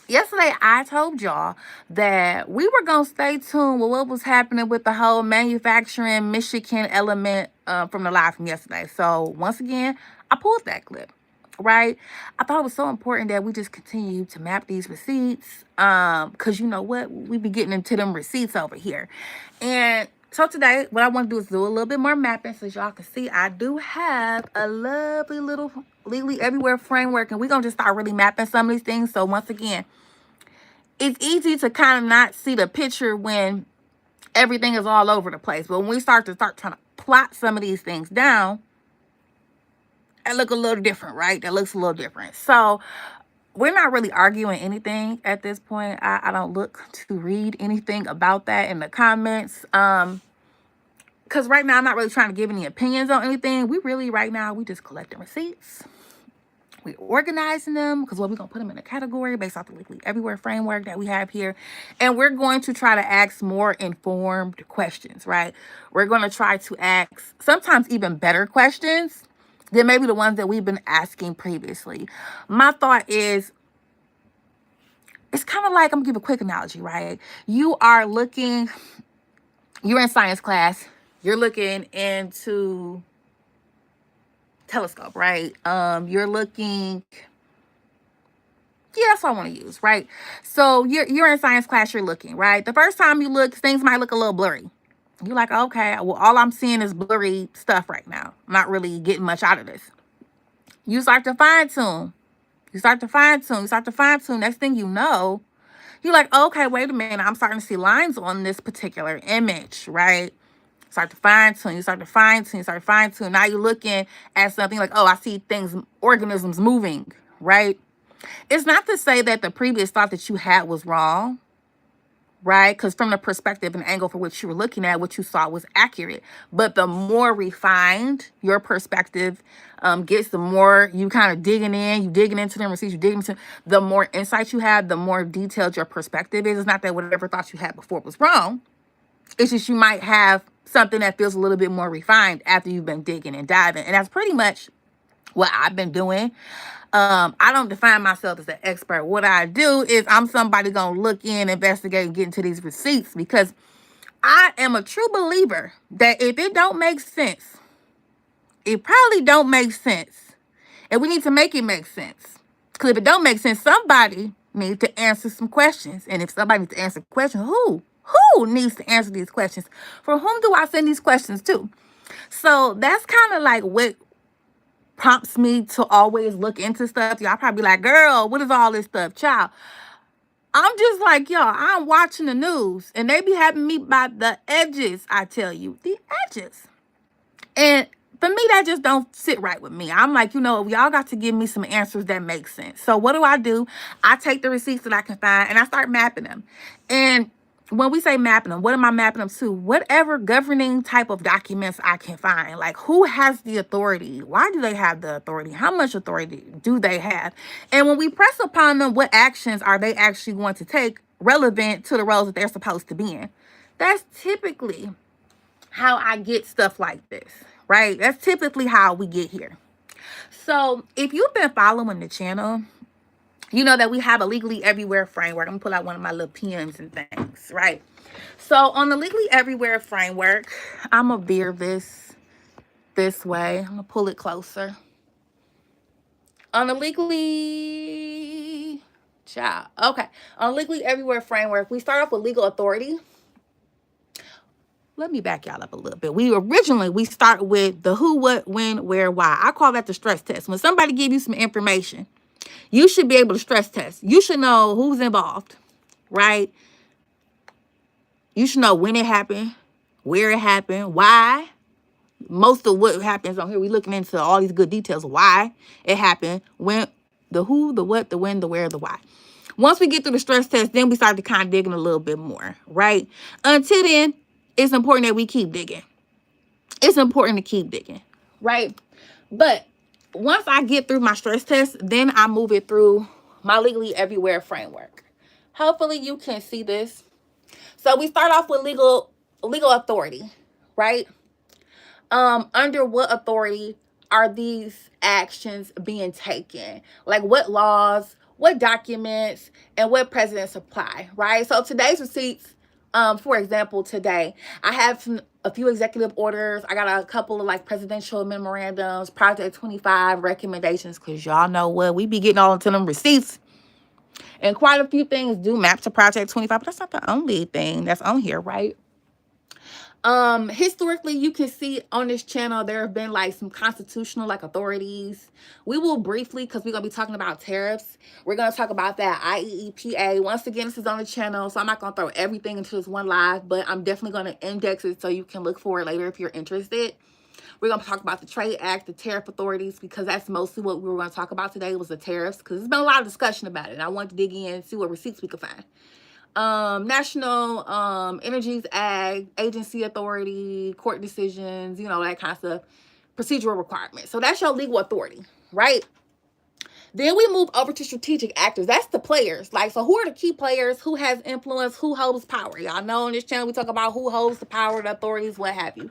yesterday I told y'all that we were going to stay tuned with what was happening with the whole manufacturing Michigan element from the live from yesterday. So once again, I pulled that clip, right? I thought it was so important that we just continue to map these receipts, because you know what? We be getting into them receipts over here. And so today, what I want to do is do a little bit more mapping so y'all can see I do have a lovely little legally everywhere framework, and we're going to just start really mapping some of these things. So once again, it's easy to kind of not see the picture when everything is all over the place. But when we start trying to plot some of these things down, it look a little different, right? That looks a little different. So we're not really arguing anything at this point. I don't look to read anything about that in the comments. Because right now I'm not really trying to give any opinions on anything. We really, right now, we just collecting receipts. We organizing them because we're going to put them in a category based off the Legally Everywhere framework that we have here. And we're going to try to ask more informed questions, right? We're going to try to ask sometimes even better questions than maybe the ones that we've been asking previously. My thought is, it's kind of like, I'm going to give a quick analogy, right? You're in science class, you're looking into telescope, right? You're looking, yeah, that's what I want to use, right? So you're in science class, you're looking, right? The first time you look, things might look a little blurry. You're like, okay, well, all I'm seeing is blurry stuff right now. I'm not really getting much out of this. You start to fine tune. You start to fine tune. You start to fine tune. Next thing you know, you're like, okay, wait a minute. I'm starting to see lines on this particular image, right? Start to fine tune. You start to fine tune. You start to fine tune. Now you're looking at something like, oh, I see things, organisms moving, right? It's not to say that the previous thought that you had was wrong, right? Because from the perspective and angle for which you were looking at, what you saw was accurate. But the more refined your perspective gets, the more you kind of digging into them receipts, you digging into, the more insight you have, the more detailed your perspective is. It's not that whatever thought you had before was wrong. It's just you might have something that feels a little bit more refined after you've been digging and diving. And that's pretty much what I've been doing. I don't define myself as an expert. What I do is I'm somebody gonna look in, investigate, and get into these receipts, because I am a true believer that if it don't make sense, it probably don't make sense. And we need to make it make sense. Because if it don't make sense, somebody needs to answer some questions. And if somebody needs to answer questions, who? Who needs to answer these questions? For whom do I send these questions to? So that's kind of like what prompts me to always look into stuff. Y'all probably be like, girl, what is all this stuff? Child, I'm just like, y'all, I'm watching the news and they be having me by the edges, I tell you, the edges. And for me, that just don't sit right with me. I'm like, y'all got to give me some answers that make sense. So what do? I take the receipts that I can find and I start mapping them. And when we say mapping them, what am I mapping them to? Whatever governing type of documents I can find. Like, who has the authority? Why do they have the authority? How much authority do they have? And when we press upon them, what actions are they actually going to take relevant to the roles that they're supposed to be in? That's typically how I get stuff like this, right? That's typically how we get here. So if you've been following the channel, you know that we have a Legally Everywhere framework. I'm gonna pull out one of my little pens and things, right? So on the Legally Everywhere framework, I'm gonna veer this way. I'm gonna pull it closer. On the on Legally Everywhere framework, we start off with legal authority. Let me back y'all up a little bit. We start with the who, what, when, where, why. I call that the stress test. When somebody give you some information, you should be able to stress test. You should know who's involved, right? You should know when it happened, where it happened, why. Most of what happens on here, we're looking into all these good details. Why it happened, when, the who, the what, the when, the where, the why. Once we get through the stress test, then we start to kind of digging a little bit more, right? Until then, it's important that we keep digging. It's important to keep digging, right? But once I get through my stress test, then I move it through my Legally Everywhere framework. Hopefully you can see this. So we start off with legal authority, right? Under what authority are these actions being taken? Like, what laws, what documents, and what presidents apply, right? So today's receipts, for example, today I have a few executive orders. I got a couple of like presidential memorandums, Project 25 recommendations, because y'all know what we be getting all into them receipts. And quite a few things do map to Project 25, but that's not the only thing that's on here, right? Historically, you can see on this channel there have been like some constitutional like authorities. We will briefly, because we're gonna be talking about tariffs, we're gonna talk about that IEEPA. Once again, this is on the channel, so I'm not gonna throw everything into this one live, but I'm definitely gonna index it so you can look for it later if you're interested. We're going to talk about the Trade Act, the tariff authorities, because that's mostly what we were going to talk about today was the tariffs, because there's been a lot of discussion about it. And I wanted to dig in and see what receipts we could find. National Energies Act, agency authority, court decisions, you know, that kind of stuff, procedural requirements. So that's your legal authority, right? Then we move over to strategic actors. That's the players. Like, so who are the key players? Who has influence? Who holds power? Y'all know on this channel we talk about who holds the power, the authorities, what have you.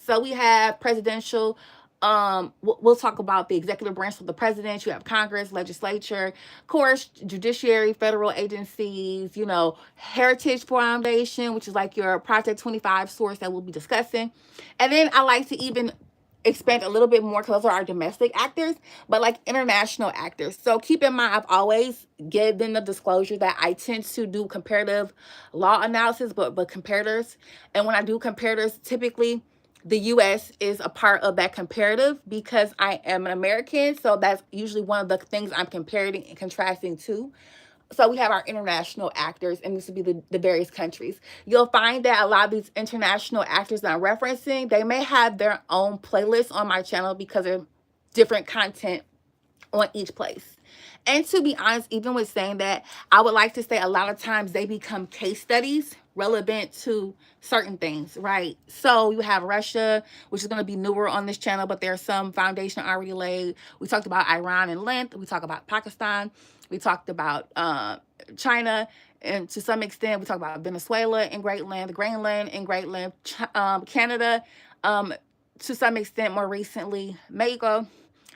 So we have presidential, we'll talk about the executive branch of the president. You have Congress, legislature, of course, judiciary, federal agencies, you know, Heritage Foundation, which is like your Project 25 source that we'll be discussing. And then I like to even expand a little bit more because those are our domestic actors, but like international actors. So keep in mind, I've always given the disclosure that I tend to do comparative law analysis, but comparators. And when I do comparators, typically the U.S. is a part of that comparative because I am an American. So that's usually one of the things I'm comparing and contrasting to. So we have our international actors, and this would be the various countries. You'll find that a lot of these international actors that I'm referencing, they may have their own playlists on my channel because they're different content on each place. And to be honest, even with saying that, I would like to say a lot of times they become case studies relevant to certain things, right? So you have Russia, which is going to be newer on this channel, but there's some foundation already laid. We talked about Iran and length. We talked about Pakistan. We talked about China, and to some extent, we talked about Venezuela and Greenland, Canada, to some extent more recently, Mexico.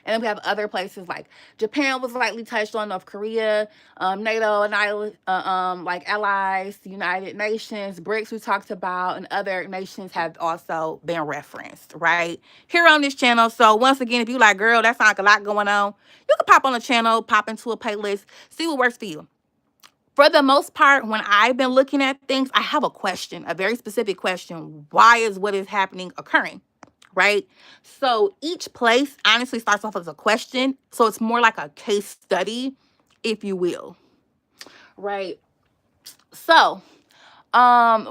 And then we have other places like Japan was lightly touched on, North Korea, NATO, and like allies, the United Nations, BRICS we talked about, and other nations have also been referenced, right? Here on this channel. So once again, if you like, girl, that sounds like a lot going on, you can pop on the channel, pop into a playlist, see what works for you. For the most part, when I've been looking at things, I have a question, a very specific question. Why is what is happening occurring? Right? So each place honestly starts off as a question. So it's more like a case study, if you will. Right? So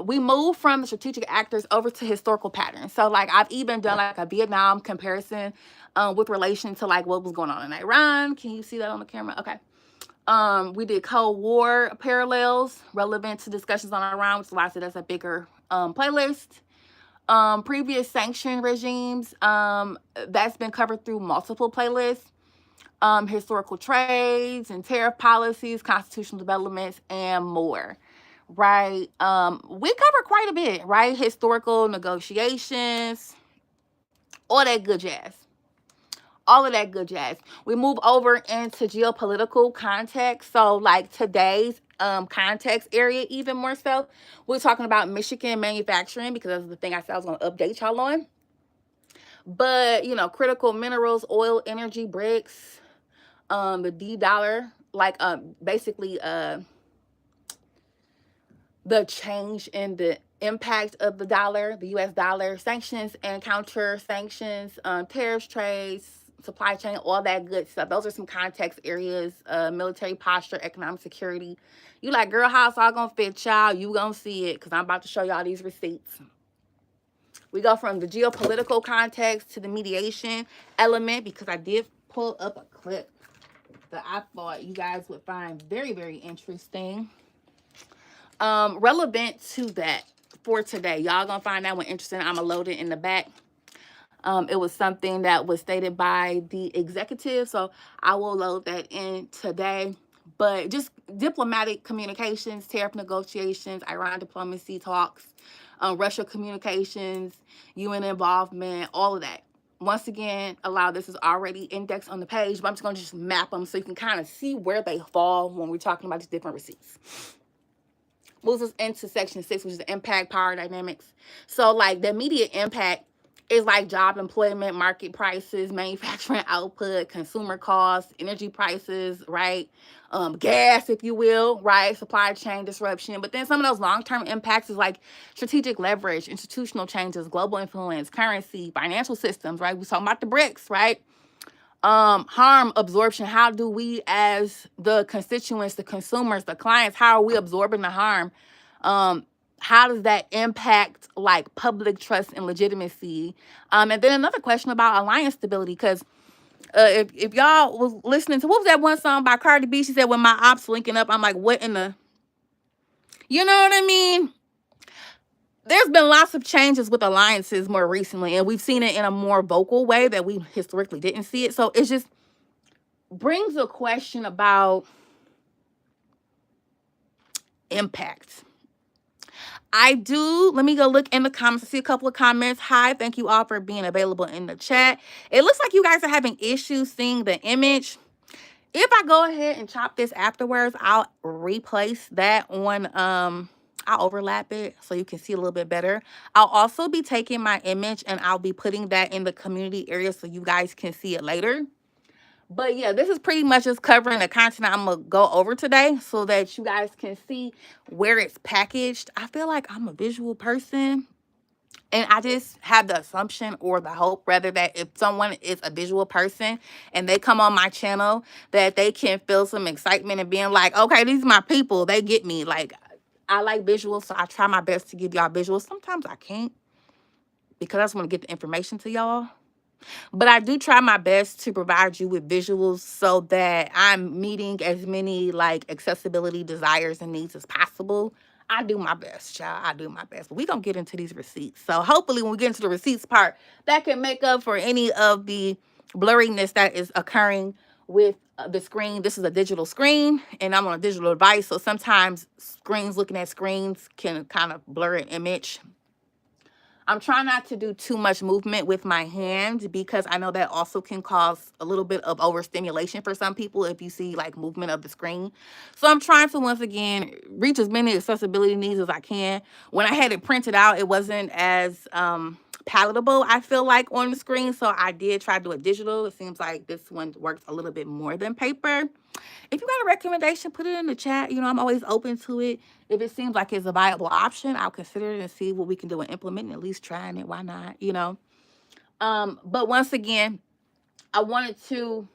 we move from the strategic actors over to historical patterns. So like I've even done like a Vietnam comparison with relation to like what was going on in Iran. Can you see that on the camera? Okay. We did Cold War parallels relevant to discussions on Iran, which is why I said that's a bigger playlist. Previous sanction regimes, that's been covered through multiple playlists. Historical trades and tariff policies, constitutional developments, and more. Right? We cover quite a bit, right? Historical negotiations, all that good jazz. All of that good jazz. We move over into geopolitical context. So like today's context area, even more so, we're talking about Michigan manufacturing because that's the thing I said I was going to update y'all on. But, you know, critical minerals, oil, energy, BRICS, the D dollar, like basically the change in the impact of the dollar, the US dollar, sanctions and counter sanctions, tariffs, trades, supply chain, all that good stuff. Those are some context areas, military posture, economic security. You like, girl, how it's all gonna fit y'all? You gonna see it because I'm about to show y'all these receipts. We go from the geopolitical context to the mediation element because I did pull up a clip that I thought you guys would find very, very interesting. Relevant to that for today. Y'all gonna find that one interesting. I'm gonna load it in the back. It was something that was stated by the executive, so I will load that in today. But just diplomatic communications, tariff negotiations, Iran diplomacy talks, Russia communications, UN involvement, all of that. once again, a lot of this is already indexed on the page, but I'm just going to just map them so you can kind of see where they fall when we're talking about these different receipts. Moves us into section 6, which is the impact, power dynamics. So like the immediate impact is like job employment, market prices, manufacturing output, consumer costs, energy prices, right? Gas, if you will, right? Supply chain disruption. But then some of those long-term impacts is like strategic leverage, institutional changes, global influence, currency, financial systems, right? We're talking about the BRICS, right? Harm absorption. How do we as the constituents, the consumers, the clients, how are we absorbing the harm? How does that impact like public trust and legitimacy? And then another question about alliance stability, because if y'all was listening to, what was that one song by Cardi B? She said, when my ops linking up, I'm like, what in the, you know what I mean? There's been lots of changes with alliances more recently, and we've seen it in a more vocal way that we historically didn't see it. So it's just brings a question about impact. Let me go look in the comments. I see a couple of comments. Hi, thank you all for being available in the chat. It looks like you guys are having issues seeing the image. If I go ahead and chop this afterwards, I'll replace that on, I'll overlap it so you can see a little bit better. I'll also be taking my image and I'll be putting that in the community area so you guys can see it later. But yeah, this is pretty much just covering the content I'm going to go over today so that you guys can see where it's packaged. I feel like I'm a visual person, and I just have the assumption or the hope, rather, that if someone is a visual person and they come on my channel, that they can feel some excitement and being like, okay, these are my people. They get me. Like, I like visuals, so I try my best to give y'all visuals. Sometimes I can't because I just want to get the information to y'all. But I do try my best to provide you with visuals so that I'm meeting as many like accessibility desires and needs as possible. I do my best, y'all. I do my best. But we're going to get into these receipts. So hopefully when we get into the receipts part, that can make up for any of the blurriness that is occurring with the screen. This is a digital screen, and I'm on a digital device. So sometimes looking at screens can kind of blur an image. I'm trying not to do too much movement with my hand because I know that also can cause a little bit of overstimulation for some people if you see like movement of the screen. So I'm trying to, once again, reach as many accessibility needs as I can. When I had it printed out, it wasn't as palatable, I feel like, on the screen. So I did try to do it digital. It seems like this one works a little bit more than paper. If you got a recommendation, put it in the chat. You know, I'm always open to it. If it seems like it's a viable option, I'll consider it and see what we can do and implement it, at least trying it. Why not? You know? But once again, I wanted to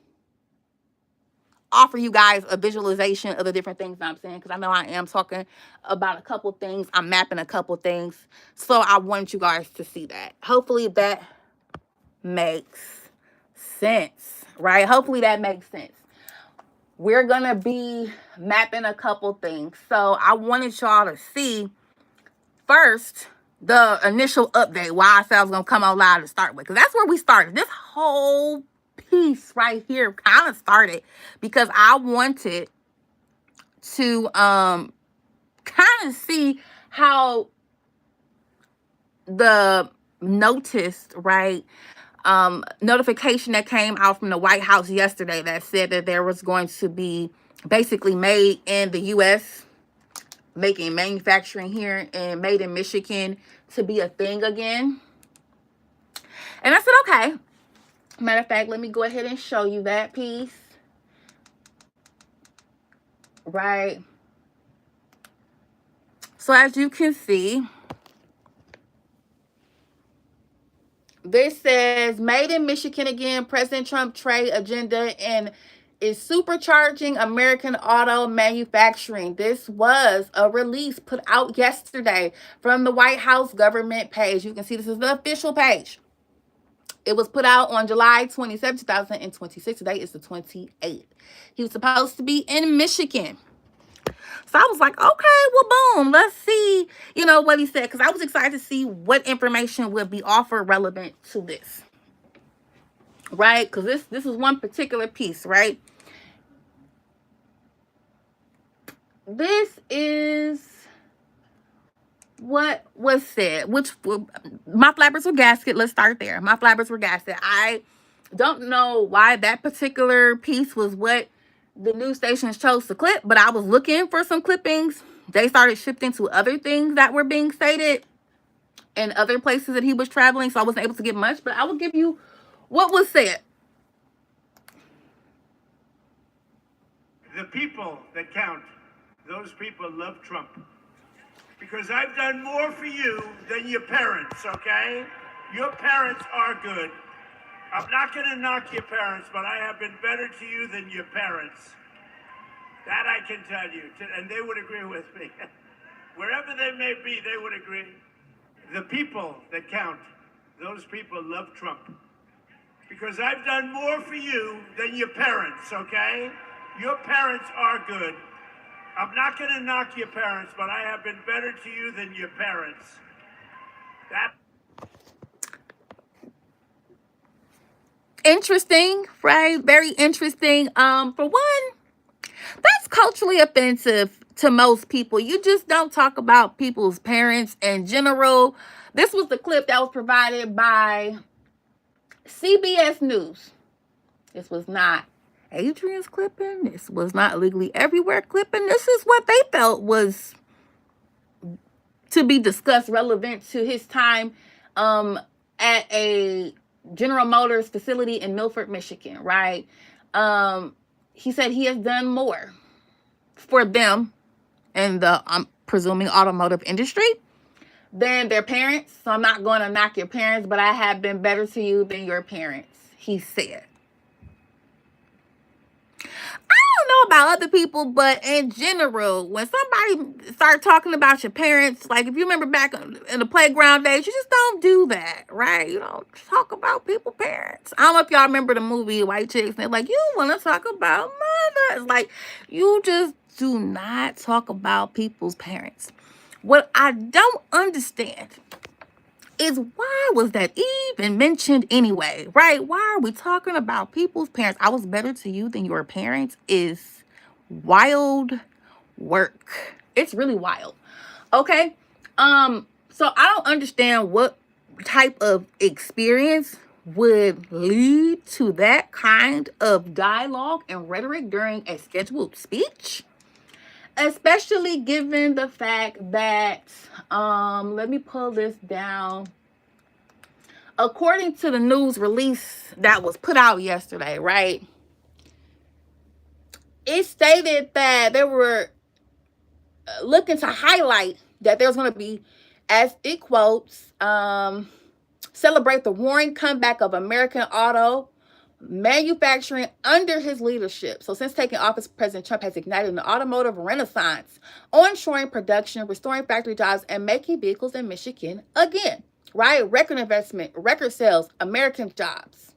offer you guys a visualization of the different things that I'm saying, because I know I am talking about a couple things. I'm mapping a couple things. So I want you guys to see that. Hopefully that makes sense, right? Hopefully that makes sense. We're going to be mapping a couple things. So I wanted y'all to see first the initial update, why I said I was going to come on live to start with. Because that's where we started. This whole piece right here kind of started because I wanted to kind of see how the notice, right, notification that came out from the White House yesterday that said that there was going to be basically made in the U.S., making manufacturing here and made in Michigan to be a thing again. And I said, okay. Matter of fact, let me go ahead and show you that piece. Right. So as you can see, this says, made in Michigan again, President Trump trade agenda and is supercharging American auto manufacturing. This was a release put out yesterday from the White House government page. You can see this is the official page. It was put out on July 27, 2026. Today is the 28th. He was supposed to be in Michigan. So I was like, okay, well, boom, let's see, you know, what he said. Because I was excited to see what information would be offered relevant to this. Right? Because this is one particular piece, right? This is what was said, my flappers were gasket. Let's start there. My flappers were gasket. I don't know why that particular piece was what the news stations chose to clip, but I was looking for some clippings. They started shifting to other things that were being stated in other places that he was traveling, so I wasn't able to get much, but I will give you what was said. The people that count, those people love Trump. Because I've done more for you than your parents, okay? Your parents are good. I'm not going to knock your parents, but I have been better to you than your parents. That I can tell you, and they would agree with me. Wherever they may be, they would agree. The people that count, those people love Trump. Because I've done more for you than your parents, okay? Your parents are good. I'm not going to knock your parents, but I have been better to you than your parents. That. Interesting, right? Very interesting. For one, that's culturally offensive to most people. You just don't talk about people's parents in general. This was the clip that was provided by CBS News. This was not Adrian's clipping. This was not Legally Everywhere clipping. This is what they felt was to be discussed relevant to his time at a General Motors facility in Milford, Michigan, right? He said he has done more for them in the, I'm presuming, automotive industry than their parents. So I'm not going to knock your parents, but I have been better to you than your parents, he said. I don't know about other people, but in general, when somebody start talking about your parents, like if you remember back in the playground days, you just don't do that, right? You don't talk about people's parents. I don't know if y'all remember the movie White Chicks, and they're like, you want to talk about mothers. Like, you just do not talk about people's parents. What I don't understand is why was that even mentioned anyway, right? Why are we talking about people's parents? I was better to you than your parents is wild work. It's really wild. Okay. So I don't understand what type of experience would lead to that kind of dialogue and rhetoric during a scheduled speech, especially given the fact that, let me pull this down. According to the news release that was put out yesterday, right? It stated that they were looking to highlight that there's going to be, as it quotes, celebrate the roaring comeback of American auto manufacturing under his leadership. So since taking office, President Trump has ignited an automotive renaissance, onshoring production, restoring factory jobs, and making vehicles in Michigan again, right? Record investment, record sales, American jobs.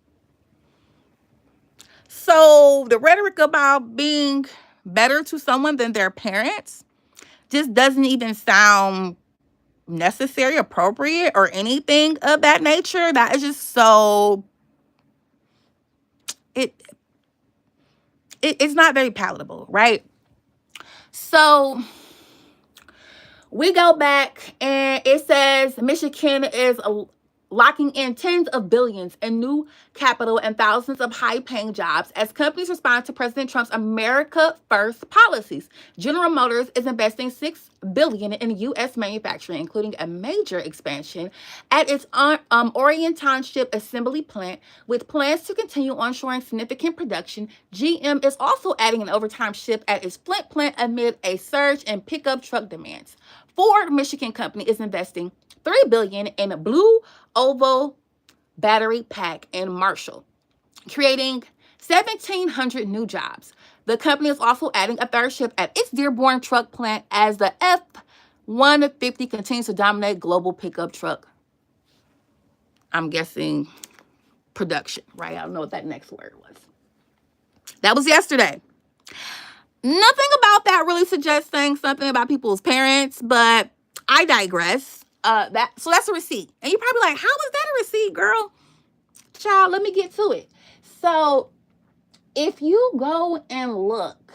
So the rhetoric about being better to someone than their parents just doesn't even sound necessary, appropriate, or anything of that nature. That is just so... It's not very palatable, right? So we go back and it says Michigan is locking in tens of billions in new capital and thousands of high-paying jobs as companies respond to President Trump's America First policies. General Motors is investing $6 billion in U.S. manufacturing, including a major expansion at its Orion Township assembly plant, with plans to continue onshoring significant production. GM is also adding an overtime shift at its Flint plant amid a surge in pickup truck demands. Ford Michigan Company is investing $3 billion in a Blue Oval battery pack in Marshall, creating 1,700 new jobs. The company is also adding a third shift at its Dearborn truck plant as the F-150 continues to dominate global pickup truck, I'm guessing, production, right? I don't know what that next word was. That was yesterday. Nothing about that really suggests saying something about people's parents, but I digress. So that's a receipt. And you're probably like, how is that a receipt, girl? Child, let me get to it. So if you go and look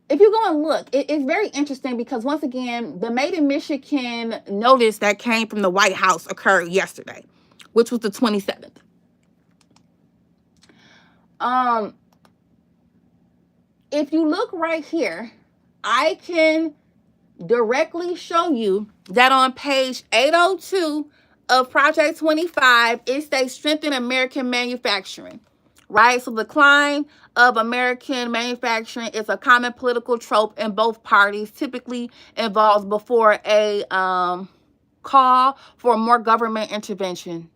if you go and look, it's very interesting because once again, the Made in Michigan notice that came from the White House occurred yesterday, which was the 27th. If you look right here, I can directly show you that on page 802 of Project 25, it states strengthen American manufacturing, right? So the decline of American manufacturing is a common political trope in both parties, typically involves before a call for more government intervention.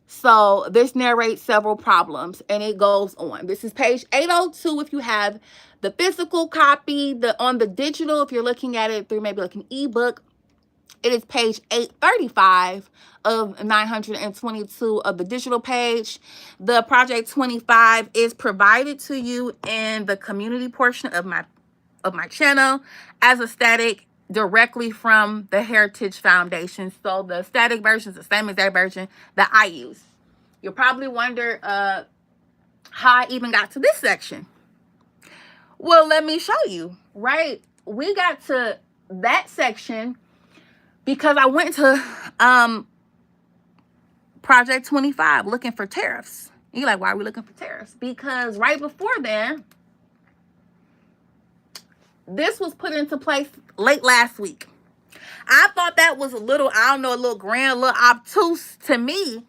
So this narrates several problems, and it goes on. This is page 802 if you have the physical copy. On the digital, if you're looking at it through maybe like an ebook, it is page 835 of 922 of the digital page. The Project 25 is provided to you in the community portion of my channel as a static directly from the Heritage Foundation. So the static version is the same exact version that I use. You'll probably wonder how I even got to this section. Well, let me show you, right? We got to that section because I went to Project 25 looking for tariffs. You're like, why are we looking for tariffs? Because right before then, this was put into place late last week. I thought that was a little grand, a little obtuse to me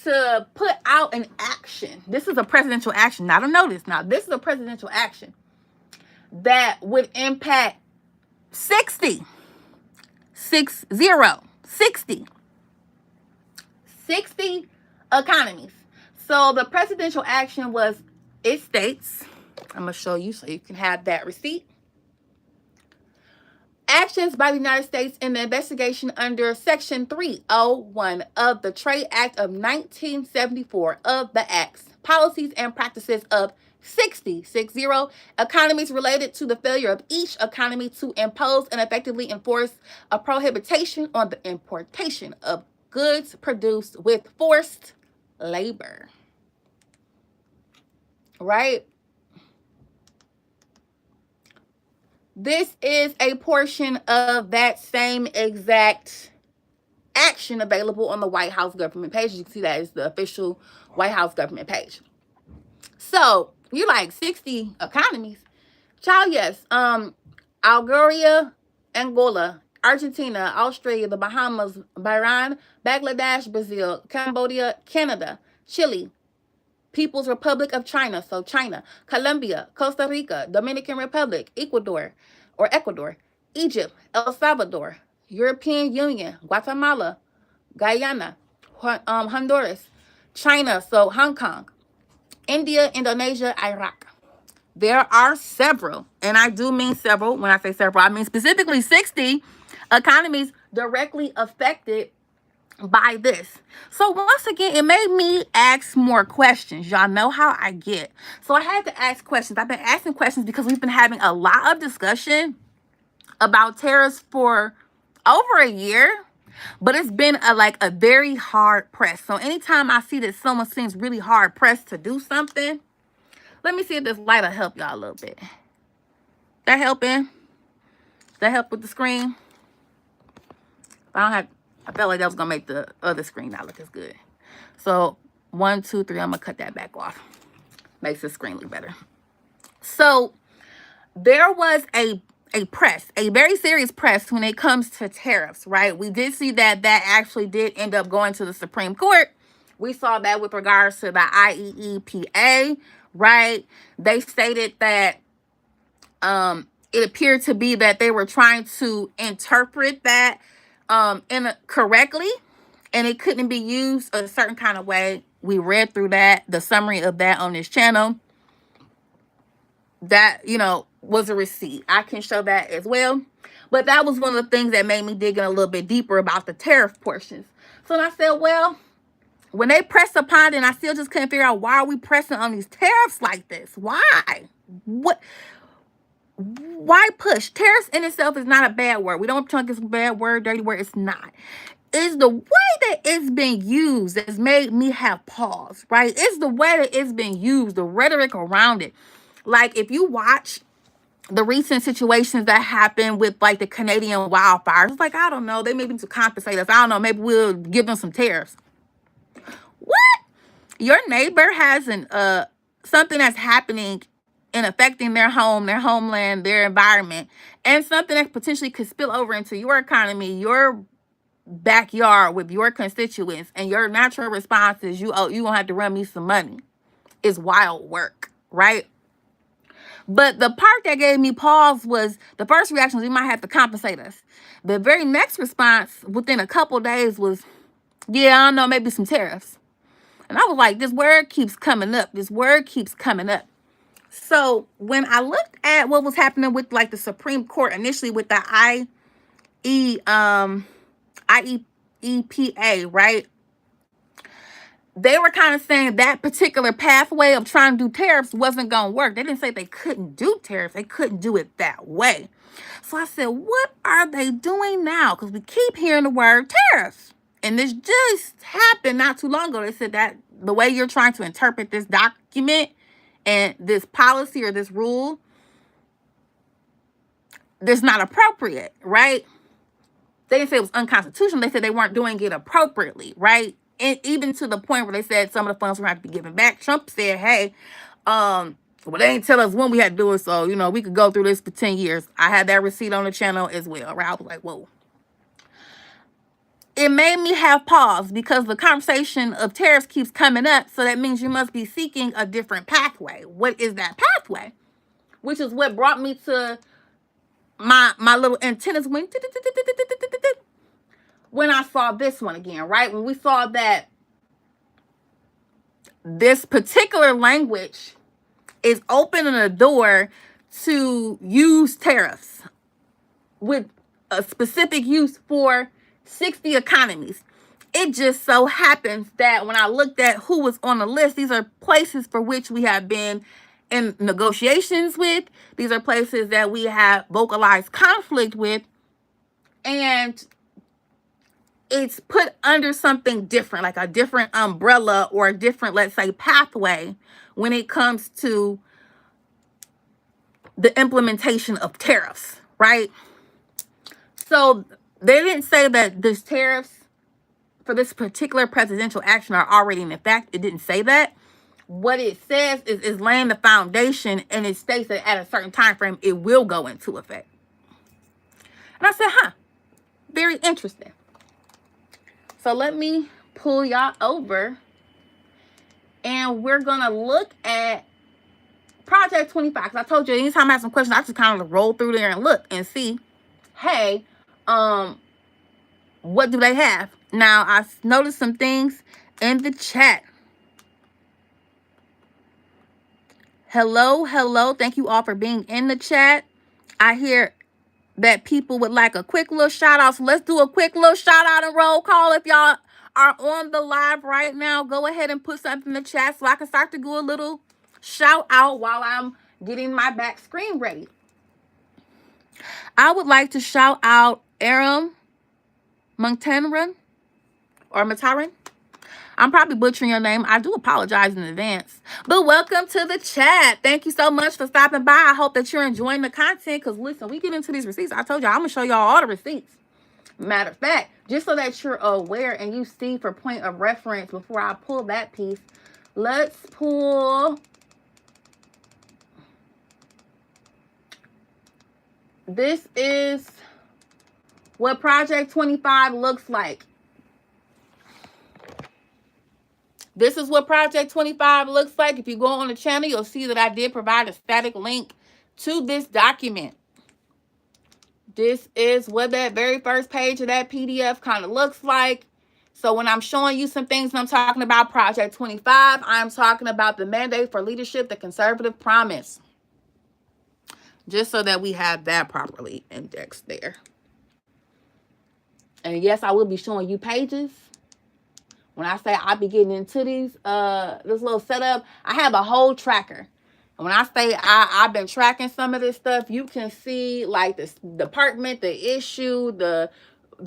to put out an action. This is a presidential action, not a notice. Now, this is a presidential action that would impact 60 economies. So the presidential action was, it states, I'm going to show you so you can have that receipt. Actions by the United States in the investigation under Section 301 of the Trade Act of 1974 of the Acts, policies and practices of 60 economies related to the failure of each economy to impose and effectively enforce a prohibition on the importation of goods produced with forced labor. Right? This is a portion of that same exact action available on the White House government page. You can see that is the official White House government page. So you're like 60 economies. Child, yes. Algeria, Angola, Argentina, Australia, the Bahamas, Bahrain, Bangladesh, Brazil, Cambodia, Canada, Chile, People's Republic of China, so China, Colombia, Costa Rica, Dominican Republic, Ecuador, Egypt, El Salvador, European Union, Guatemala, Guyana, Honduras, China, so Hong Kong, India, Indonesia, Iraq. There are several, and I do mean several. When I say several, I mean specifically 60 economies directly affected by this. So once again, it made me ask more questions. Y'all know how I get. So I had to ask questions. I've been asking questions because we've been having a lot of discussion about tariffs for over a year, but it's been a very hard press. So anytime I see that someone seems really hard pressed to do something, let me see if this light will help y'all a little bit. That helping? That help with the screen? I felt like that was gonna make the other screen not look as good. So 1, 2, 3, I'm gonna cut that back off. Makes the screen look better. So there was a very serious press when it comes to tariffs, right? We did see that actually did end up going to the Supreme Court. We saw that with regards to the IEEPA, right? They stated that it appeared to be that they were trying to interpret that correctly, and it couldn't be used a certain kind of way. We read through that, the summary of that on this channel. That, was a receipt. I can show that as well. But that was one of the things that made me dig in a little bit deeper about the tariff portions. So I said, well, when they pressed upon it, and I still just couldn't figure out, why are we pressing on these tariffs like this? Why? Why push? Tariffs in itself is not a bad word. We don't talk it's a bad word, dirty word. It's not. It's the way that it's been used that's made me have pause, right? It's the way that it's been used, the rhetoric around it. Like, if you watch the recent situations that happened with like the Canadian wildfires. It's like, I don't know, they may need to compensate us. I don't know, maybe we'll give them some tariffs. What? Your neighbor has something that's happening and affecting their home, their homeland, their environment, and something that potentially could spill over into your economy, your backyard with your constituents, and your natural response is you gonna have to run me some money. Is wild work, right? But the part that gave me pause was the first reaction was, you might have to compensate us. The very next response within a couple days was, yeah, I don't know, maybe some tariffs. And I was like, this word keeps coming up. This word keeps coming up. So when I looked at what was happening with like the Supreme Court initially with the IEPA, right? They were kind of saying that particular pathway of trying to do tariffs wasn't going to work. They didn't say they couldn't do tariffs. They couldn't do it that way. So I said, what are they doing now? Because we keep hearing the word tariffs. And this just happened not too long ago. They said that the way you're trying to interpret this document and this policy or this rule, that's not appropriate, right? They didn't say it was unconstitutional. They said they weren't doing it appropriately, right? And even to the point where they said some of the funds were going to have to be given back. Trump said, hey, well, they didn't tell us when we had to do it, so, you know, we could go through this for 10 years. I had that receipt on the channel as well, right? I was like, whoa. It made me have pause because the conversation of tariffs keeps coming up, so that means you must be seeking a different pathway. What is that pathway? Which is what brought me to my little antennas went when I saw this one again, right? When we saw that this particular language is opening a door to use tariffs with a specific use for 60 economies. It just so happens that when I looked at who was on the list, these are places for which we have been in negotiations with. These are places that we have vocalized conflict with. And it's put under something different, like a different umbrella or a different, let's say, pathway when it comes to the implementation of tariffs, right? So they didn't say that this tariffs for this particular presidential action are already in effect. It didn't say that. What it says is laying the foundation, and it states that at a certain time frame, it will go into effect. And I said, very interesting. So let me pull y'all over, and we're going to look at Project 25. Because I told you, anytime I have some questions, I just kind of roll through there and look and see, hey, what do they have? Now, I noticed some things in the chat. Hello. Thank you all for being in the chat. I hear that people would like a quick little shout out. So let's do a quick little shout out and roll call. If y'all are on the live right now, go ahead and put something in the chat so I can start to do a little shout out while I'm getting my back screen ready. I would like to shout out Aram Muntenran or Mataran. I'm probably butchering your name. I do apologize in advance. But welcome to the chat. Thank you so much for stopping by. I hope that you're enjoying the content. Because listen, we get into these receipts. I told you I'm going to show y'all all the receipts. Matter of fact, just so that you're aware and you see for point of reference before I pull that piece, let's pull. This is what Project 25 looks like. This is what Project 25 looks like. If you go on the channel, you'll see that I did provide a static link to this document. This is what that very first page of that PDF kind of looks like. So when I'm showing you some things and I'm talking about Project 25, I'm talking about the mandate for leadership, the conservative promise. Just so that we have that properly indexed there. And yes, I will be showing you pages. When I say I'll be getting into these, this little setup, I have a whole tracker. And when I say I've been tracking some of this stuff, you can see like this department, the issue, the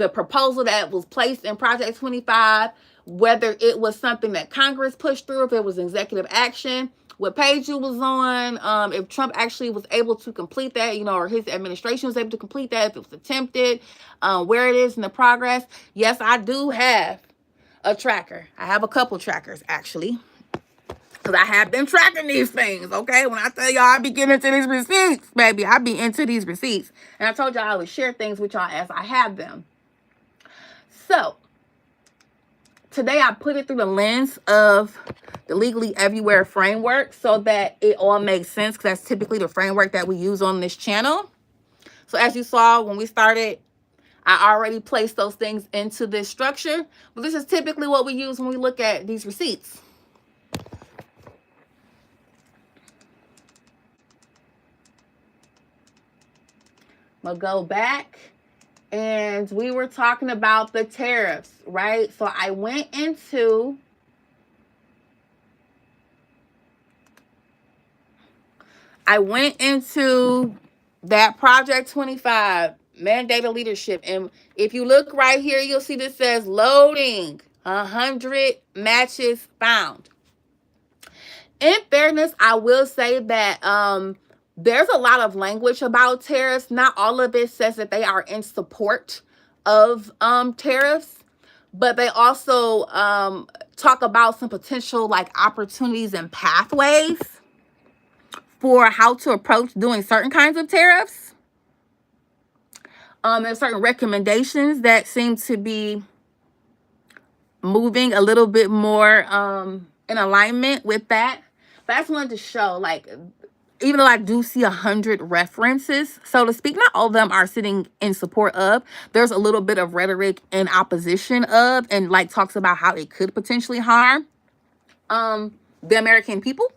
proposal that was placed in Project 25, whether it was something that Congress pushed through, if it was executive action, what page you was on, if Trump actually was able to complete that, or his administration was able to complete that, if it was attempted, where it is in the progress. Yes, I do have a tracker. I have a couple trackers, actually, because I have been tracking these things, okay? When I tell y'all I be getting into these receipts, baby, I be into these receipts. And I told y'all I would share things with y'all as I have them. So, today I put it through the lens of the Legally Everywhere framework so that it all makes sense, because that's typically the framework that we use on this channel. So as you saw when we started, I already placed those things into this structure, but this is typically what we use when we look at these receipts. I'm gonna go back, and we were talking about the tariffs, right? So I went into that Project 25 mandated leadership, and if you look right here, you'll see this says loading 100 matches found. In fairness, I will say that there's a lot of language about tariffs. Not all of it says that they are in support of tariffs, but they also talk about some potential opportunities and pathways for how to approach doing certain kinds of tariffs. There's certain recommendations that seem to be moving a little bit more in alignment with that. But I just wanted to show, even though I do see 100 references, so to speak, not all of them are sitting in support of. There's a little bit of rhetoric in opposition of, and talks about how it could potentially harm the American people.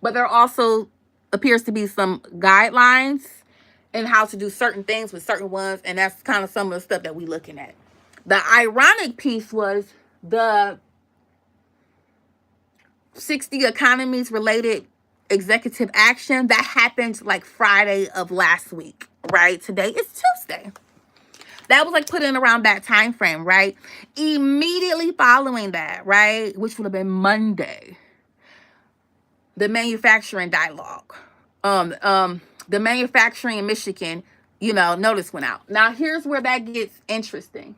But there also appears to be some guidelines in how to do certain things with certain ones, and that's kind of some of the stuff that we're looking at. The ironic piece was the 60 economies related executive action that happened Friday of last week, right? Today is Tuesday. That was put in around that time frame, right? Immediately following that, right, which would have been Monday, the manufacturing dialogue, the manufacturing in Michigan, notice went out. Now here's where that gets interesting.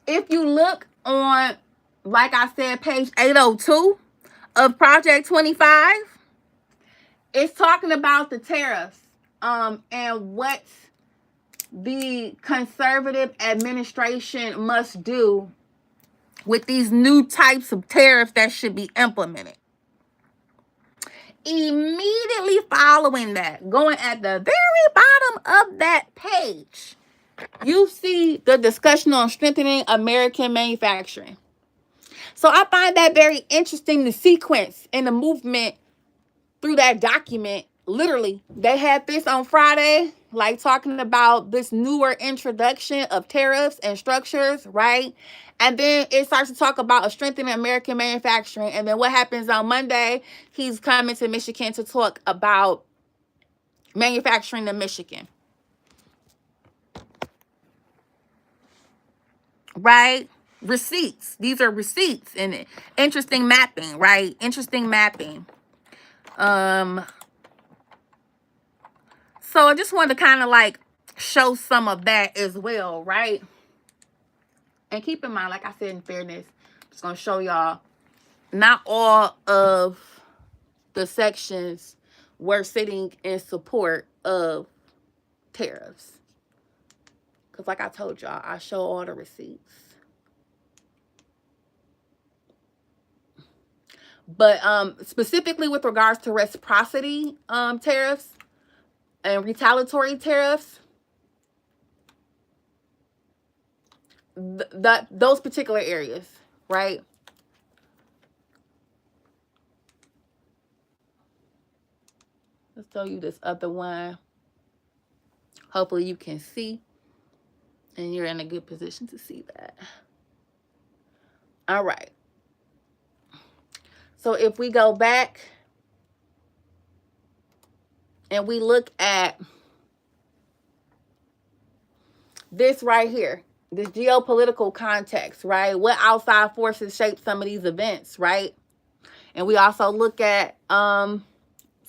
If you look on, like I said, page 802 of Project 25, it's talking about the tariffs and what the conservative administration must do with these new types of tariffs that should be implemented. Immediately following that, going at the very bottom of that page, you see the discussion on strengthening American manufacturing. So I find that very interesting, the sequence and the movement through that document. Literally, they had this on Friday, talking about this newer introduction of tariffs and structures, right? And then it starts to talk about a strengthening American manufacturing. And then what happens on Monday? He's coming to Michigan to talk about manufacturing in Michigan. Right? Receipts. These are receipts, and interesting mapping, right? Interesting mapping. So I just wanted to kind of show some of that as well, right? And keep in mind, like I said, in fairness, I'm just going to show y'all not all of the sections were sitting in support of tariffs. Because like I told y'all, I show all the receipts. But specifically with regards to reciprocity tariffs and retaliatory tariffs, those particular areas, right? Let's show you this other one. Hopefully you can see, and you're in a good position to see that. All right. So if we go back and we look at this right here, this geopolitical context, right? What outside forces shape some of these events, right? And we also look at some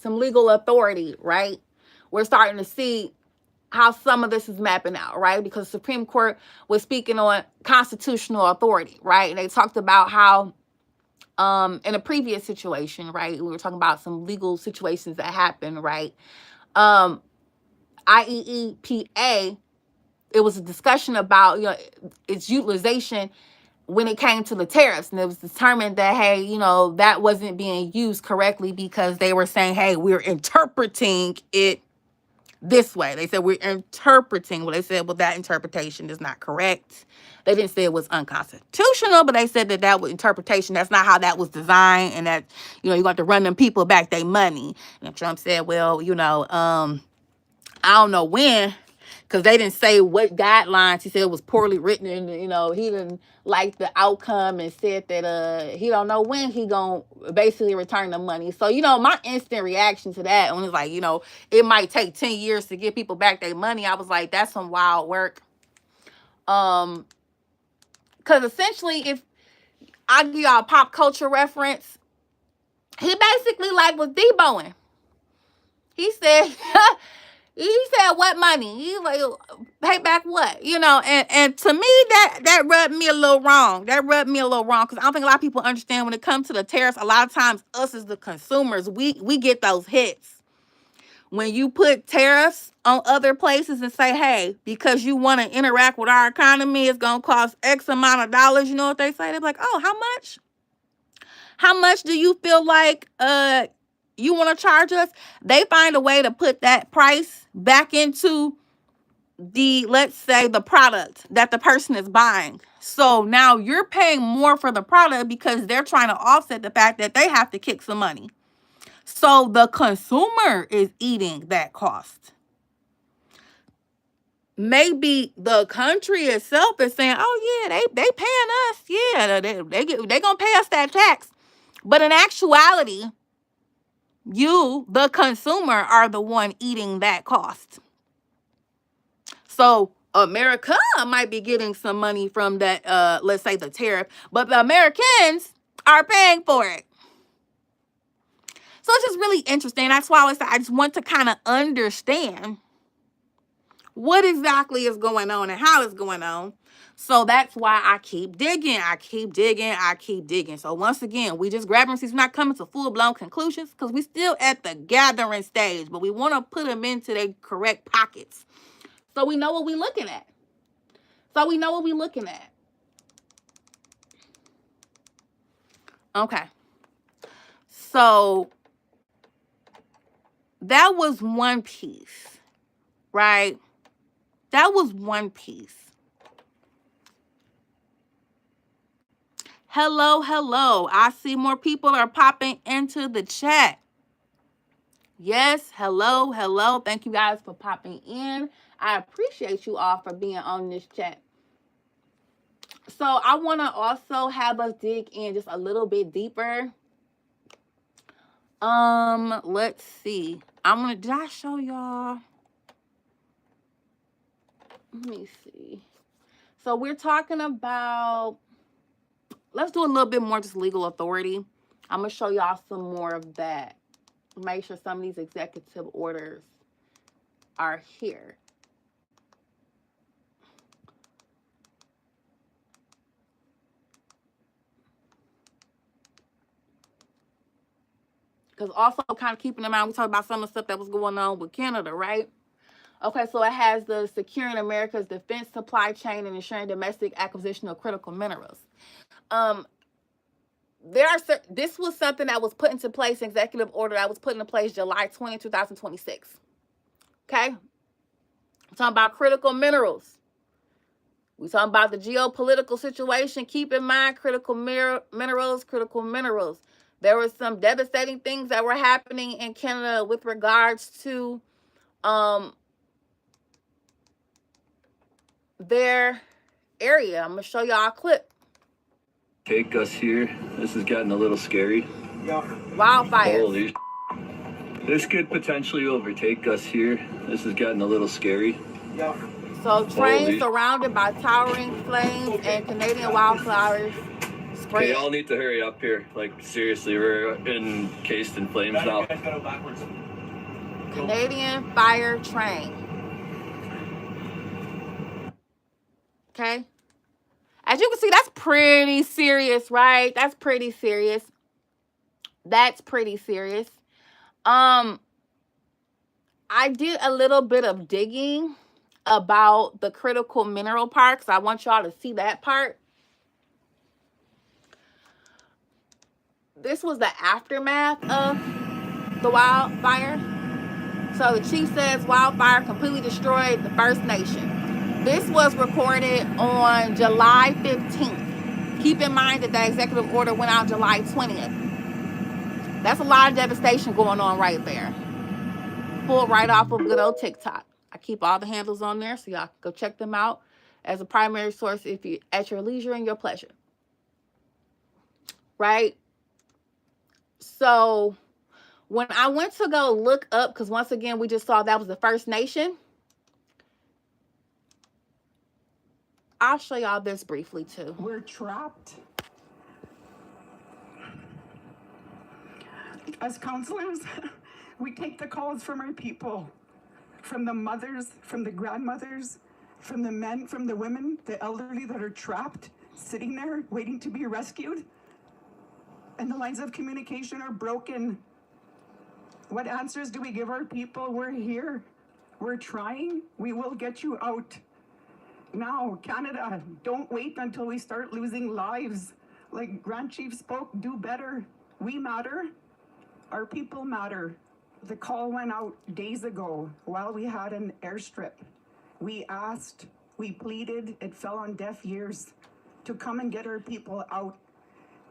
legal authority, right? We're starting to see how some of this is mapping out, right? Because the Supreme Court was speaking on constitutional authority, right? And they talked about how in a previous situation, right, we were talking about some legal situations that happened, right? IEEPA, it was a discussion about, you know, its utilization when it came to the tariffs, and it was determined that, hey, you know, that wasn't being used correctly because they were saying, hey, we're interpreting it this way. They said we're interpreting. Well, they said, well, that interpretation is not correct. They didn't say it was unconstitutional, but they said that that was interpretation. That's not how that was designed, and that, you know, you got to run them people back their money. And Trump said, well, you know, I don't know when, because they didn't say what guidelines. He said it was poorly written, and, you know, he didn't like the outcome, and said that he don't know when he gonna basically return the money. So, you know, my instant reaction to that, when it's like, you know, it might take 10 years to give people back their money, I was like, that's some wild work. Because essentially, if I give y'all a pop culture reference, he basically like was deboing. He said he said, what money? He like, pay back what? You know, and to me, that rubbed me a little wrong. That rubbed me a little wrong, because I don't think a lot of people understand when it comes to the tariffs, a lot of times us as the consumers, we get those hits. When you put tariffs on other places and say, hey, because you want to interact with our economy, it's going to cost X amount of dollars. You know what they say? They're like, oh, how much? How much do you feel like you want to charge us? They find a way to put that price back into the, let's say, the product that the person is buying. So now you're paying more for the product because they're trying to offset the fact that they have to kick some money. So the consumer is eating that cost. Maybe the country itself is saying, oh yeah, they paying us. Yeah, they gonna pay us that tax. But in actuality, you, the consumer, are the one eating that cost. So America might be getting some money from that, let's say the tariff, but the Americans are paying for it. So it's just really interesting. That's why I just want to kind of understand what exactly is going on and how it's going on. So that's why I keep digging. I keep digging. So once again, we just grabbing receipts. We're not coming to full-blown conclusions because we still at the gathering stage, but we want to put them into their correct pockets. So we know what we're looking at. Okay. So that was one piece, right? That was one piece. Hello. I see more people are popping into the chat. Yes, hello. Thank you guys for popping in. I appreciate you all for being on this chat. So I want to also have us dig in just a little bit deeper. Let's see. Did I show y'all? Let me see. So we're talking about, let's do a little bit more just legal authority. I'm going to show y'all some more of that. Make sure some of these executive orders are here. Because also kind of keeping in mind, we talked about some of the stuff that was going on with Canada, right? Okay, so it has the securing America's defense supply chain and ensuring domestic acquisition of critical minerals. This was something that was put into place, executive order that was put into place July 20, 2026. Okay? We're talking about critical minerals. We're talking about the geopolitical situation. Keep in mind, critical minerals. There were some devastating things that were happening in Canada with regards to their area. I'm going to show y'all a clip. Take us here. This has gotten a little scary. Yeah. Wildfires. Holy this could potentially overtake us here. This has gotten a little scary. Yeah. So trains Holy. surrounded by towering flames and Canadian wildflowers Okay, spread. y'all need to hurry up here. Like, seriously, we're encased in flames now. Canadian fire train. Okay. As you can see, that's pretty serious, right? That's pretty serious. That's pretty serious. I did a little bit of digging about the critical mineral parks. I want y'all to see that part. This was the aftermath of the wildfire. So the chief says wildfire completely destroyed the First Nation. This was recorded on July 15th. Keep in mind that the executive order went out July 20th. That's a lot of devastation going on right there. Pulled right off of good old TikTok. I keep all the handles on there, so y'all go check them out as a primary source if you at your leisure and your pleasure. Right? So when I went to go look up, because once again, we just saw that was the First Nation. I'll show y'all this briefly too. We're trapped. As counselors, we take the calls from our people, from the mothers, from the grandmothers, from the men, from the women, the elderly that are trapped, sitting there waiting to be rescued. And the lines of communication are broken. What answers do we give our people? We're here. We're trying. We will get you out. Now, Canada, don't wait until we start losing lives. Like Grand Chief spoke, do better. We matter. Our people matter. The call went out days ago while we had an airstrip. We asked, we pleaded, it fell on deaf ears to come and get our people out.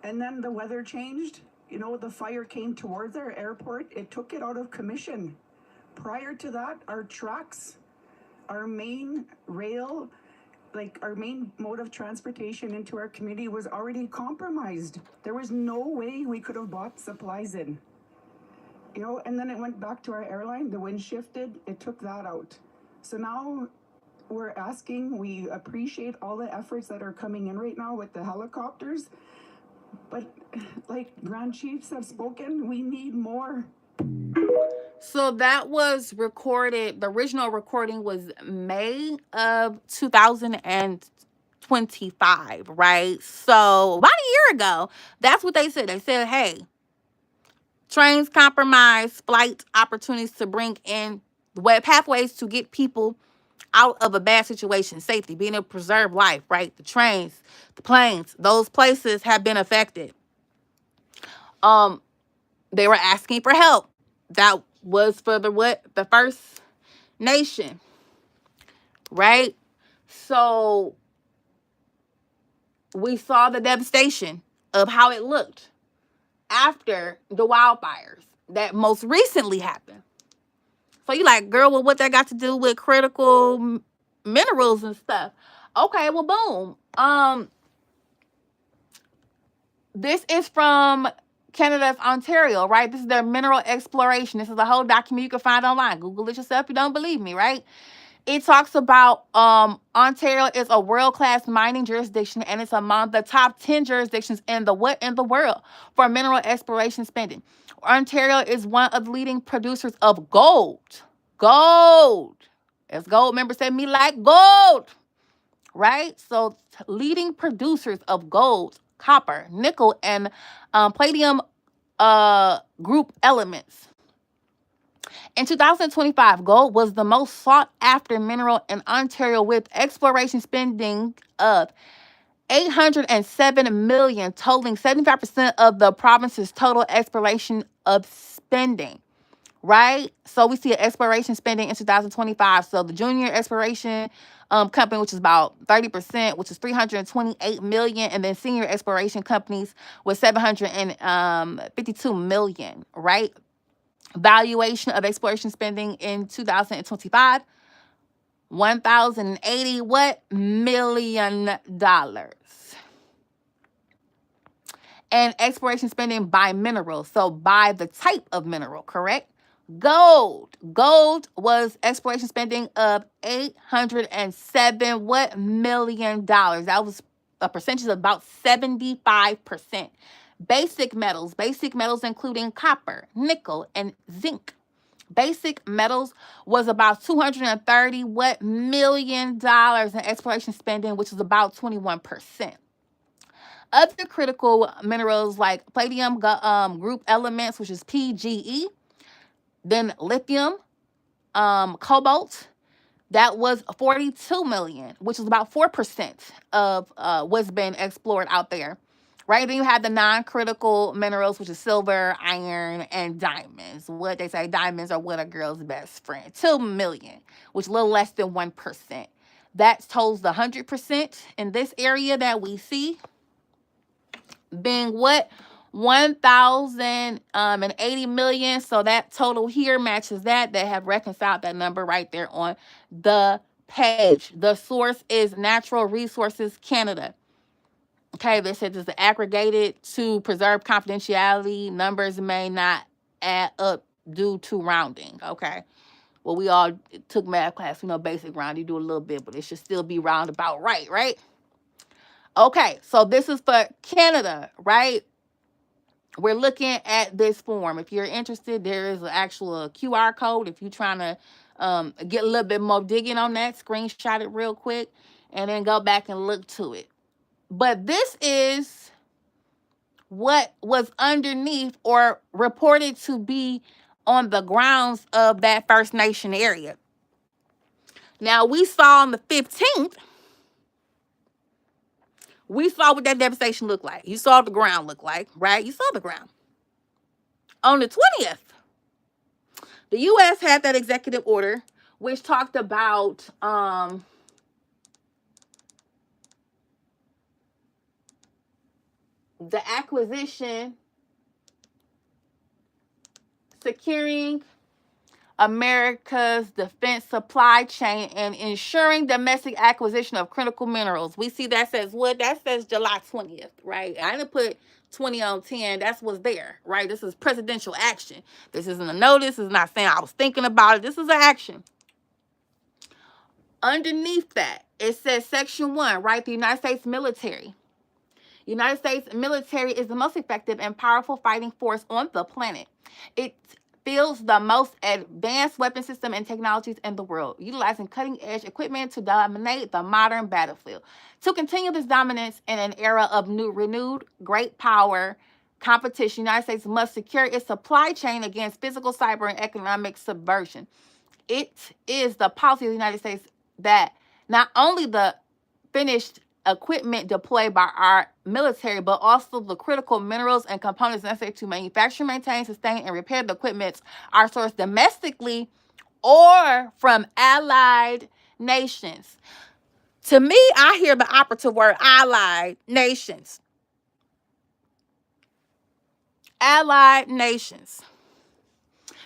And then the weather changed. You know, the fire came towards our airport. It took it out of commission. Prior to that, our tracks, our main rail, like our main mode of transportation into our community was already compromised. There was no way we could have bought supplies in. You know, and then it went back to our airline, the wind shifted, it took that out. So now we're asking, we appreciate all the efforts that are coming in right now with the helicopters, but like Grand Chiefs have spoken, we need more. So that was recorded, the original recording was May of 2025, right? So about a year ago, that's what they said. They said, hey, trains compromise flight opportunities to bring in web pathways to get people out of a bad situation, safety, being able to preserve life, right? The trains, the planes, those places have been affected. They were asking for help. That was for the First Nation, right? So we saw the devastation of how it looked after the wildfires that most recently happened. So you like, girl, well, what that got to do with critical minerals and stuff? Okay, well, boom. This is from Canada's Ontario, right? This is their mineral exploration. This is a whole document you can find online. Google it yourself if you don't believe me, right? It talks about Ontario is a world-class mining jurisdiction, and it's among the top 10 jurisdictions in the world for mineral exploration spending. Ontario is one of the leading producers of gold. Gold. As gold members say, me like gold. Right? So leading producers of gold, copper, nickel, and palladium group elements. In 2025, gold was the most sought after mineral in Ontario with exploration spending of $807 million, totaling 75% of the province's total exploration of spending, right? So we see an exploration spending in 2025. So the junior exploration company, which is about 30%, which is $328 million, and then senior exploration companies with $752 million, right? Valuation of exploration spending in 2025, $1,080 million. And exploration spending by mineral, so by the type of mineral, correct? Gold. Gold was exploration spending of $807 million. That was a percentage of about 75%. Basic metals including copper, nickel, and zinc. Basic metals was about $230 million in exploration spending, which is about 21%. Other critical minerals like palladium group elements, which is PGE, then lithium, cobalt, that was 42 million, which is about 4% of what's been explored out there. Right? Then you have the non-critical minerals, which is silver, iron, and diamonds. What they say, diamonds are what a girl's best friend. 2 million, which is a little less than 1%. That totals the 100% in this area that we see being what? 1,080 million. So that total here matches that. They have reconciled that number right there on the page. The source is Natural Resources Canada. Okay, this says it's aggregated to preserve confidentiality. Numbers may not add up due to rounding. Okay. Well, we all took math class, basic round. You do a little bit, but it should still be roundabout right? Okay, so this is for Canada, right? We're looking at this form. If you're interested, there is an actual QR code. If you're trying to get a little bit more digging on that, screenshot it real quick and then go back and look to it. But this is what was underneath or reported to be on the grounds of that First Nation area. Now, we saw on the 15th, we saw what that devastation looked like. You saw the ground look like, right? You saw the ground. On the 20th, the U.S. had that executive order, which talked about the acquisition, securing America's defense supply chain, and ensuring domestic acquisition of critical minerals. We see that says what? That says July 20th, right? I didn't put 20 on 10. That's what's there, right? This is presidential action. This isn't a notice. It's not saying I was thinking about it. This is an action. Underneath that, it says Section 1, right? The United States military. United States military is the most effective and powerful fighting force on the planet. It fields the most advanced weapon system and technologies in the world, utilizing cutting-edge equipment to dominate the modern battlefield. To continue this dominance in an era of renewed great power competition, the United States must secure its supply chain against physical, cyber, and economic subversion. It is the policy of the United States that not only the finished equipment deployed by our military, but also the critical minerals and components necessary to manufacture, maintain, sustain, and repair the equipment are sourced domestically or from allied nations. To me, I hear the operative word allied nations. Allied nations.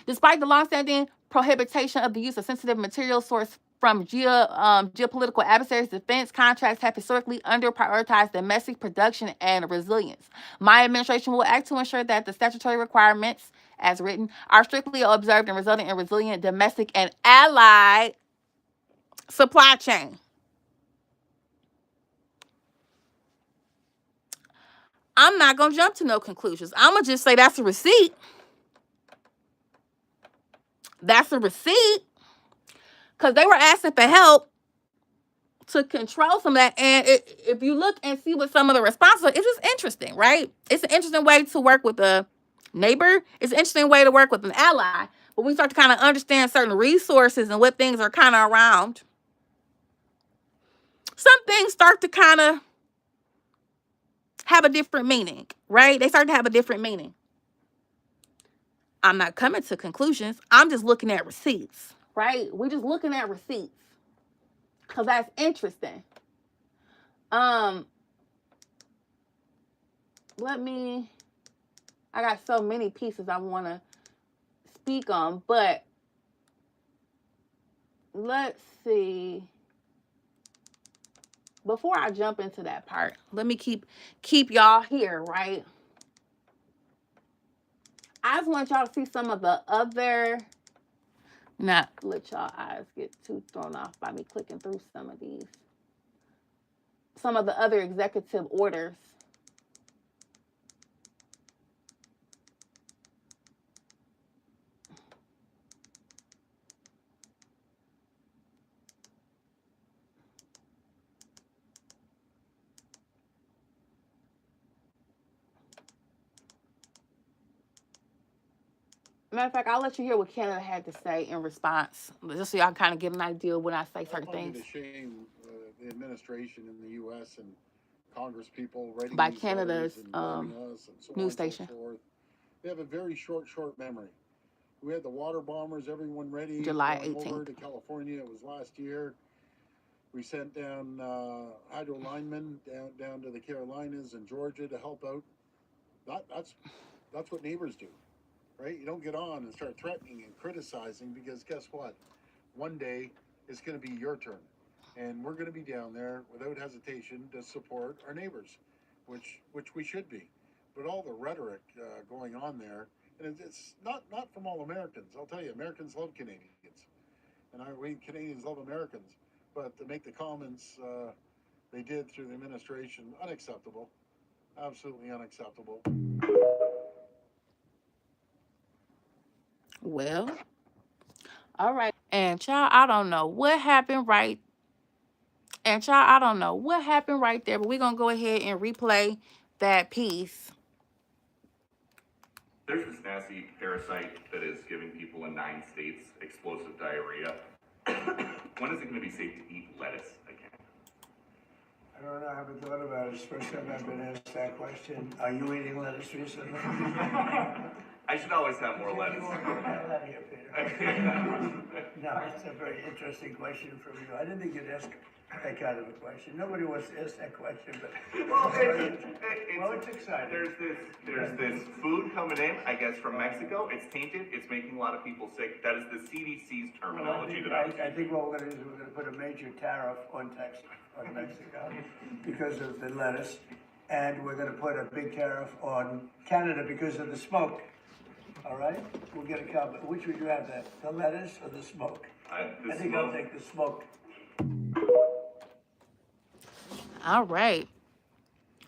Despite the longstanding prohibition of the use of sensitive materials sourced from geopolitical adversaries, defense contracts have historically under-prioritized domestic production and resilience. My administration will act to ensure that the statutory requirements, as written, are strictly observed and resulting in resilient domestic and allied supply chain. I'm not going to jump to no conclusions. I'm going to just say that's a receipt. That's a receipt. Because they were asking for help to control some of that. And if you look and see what some of the responses are, it's just interesting, right? It's an interesting way to work with a neighbor. It's an interesting way to work with an ally. But we start to kind of understand certain resources and what things are kind of around. Some things start to kind of have a different meaning, right? They start to have a different meaning. I'm not coming to conclusions. I'm just looking at receipts, right? We're just looking at receipts because that's interesting. I got so many pieces I want to speak on, but let's see. Before I jump into that part, let me keep y'all here, right? I just want y'all to see some of the other, not let y'all eyes get too thrown off by me clicking through some of these. Some of the other executive orders. Matter of fact, I'll let you hear what Canada had to say in response, just so y'all kind of get an idea when I say certain things. I find it a shame the administration in the U.S. and Congress people writing By these Canada's letters and blaming us and so news on and station. so forth. They have a very short memory. We had the water bombers, everyone ready. July going 18th. over to California. It was last year. We sent down hydro linemen down to the Carolinas and Georgia to help out. That's what neighbors do, right? You don't get on and start threatening and criticizing, because guess what? One day it's going to be your turn, and we're going to be down there without hesitation to support our neighbors, which we should be. But all the rhetoric going on there, and it's not from all Americans. I'll tell you, Americans love Canadians, and we Canadians love Americans. But to make the comments they did through the administration, unacceptable, absolutely unacceptable. Well, all right. And child, I don't know what happened right. And child, I don't know what happened right there, but we're going to go ahead and replay that piece. There's this nasty parasite that is giving people in 9 states explosive diarrhea. When is it going to be safe to eat lettuce again? I don't know, I haven't thought about it. It's the first time I've been asked that question. Are you eating lettuce recently? I should always have more lettuce. Get out of here, Peter. No, it's a very interesting question from you. I didn't think you'd ask that kind of a question. Nobody wants to ask that question, but it's exciting. There's this food coming in, I guess, from Mexico. It's tainted. It's making a lot of people sick. That is the CDC's terminology. I think what we're going to do is we're going to put a major tariff on Mexico because of the lettuce, and we're going to put a big tariff on Canada because of the smoke. All right, we'll get a comment. Which would you have, the lettuce or the smoke? I think I'll take the smoke. All right.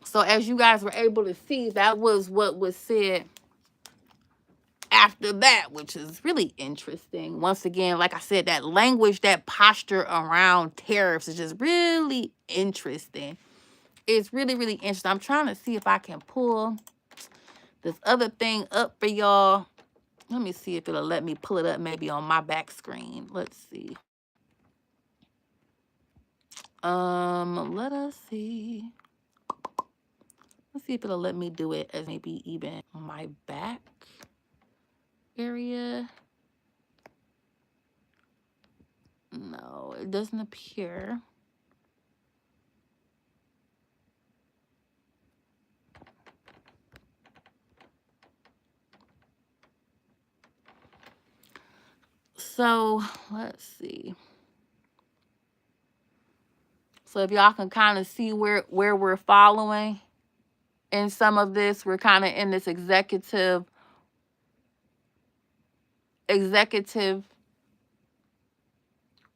So as you guys were able to see, that was what was said after that, which is really interesting. Once again, like I said, that language, that posture around tariffs is just really interesting. It's really, really interesting. I'm trying to see if I can pull this other thing up for y'all. Let me see if it'll let me pull it up maybe on my back screen. Let's see. Let us see. Let's see if it'll let me do it as maybe even on my back area. No, it doesn't appear. So let's see. So if y'all can kind of see where we're following in some of this, we're kind of in this executive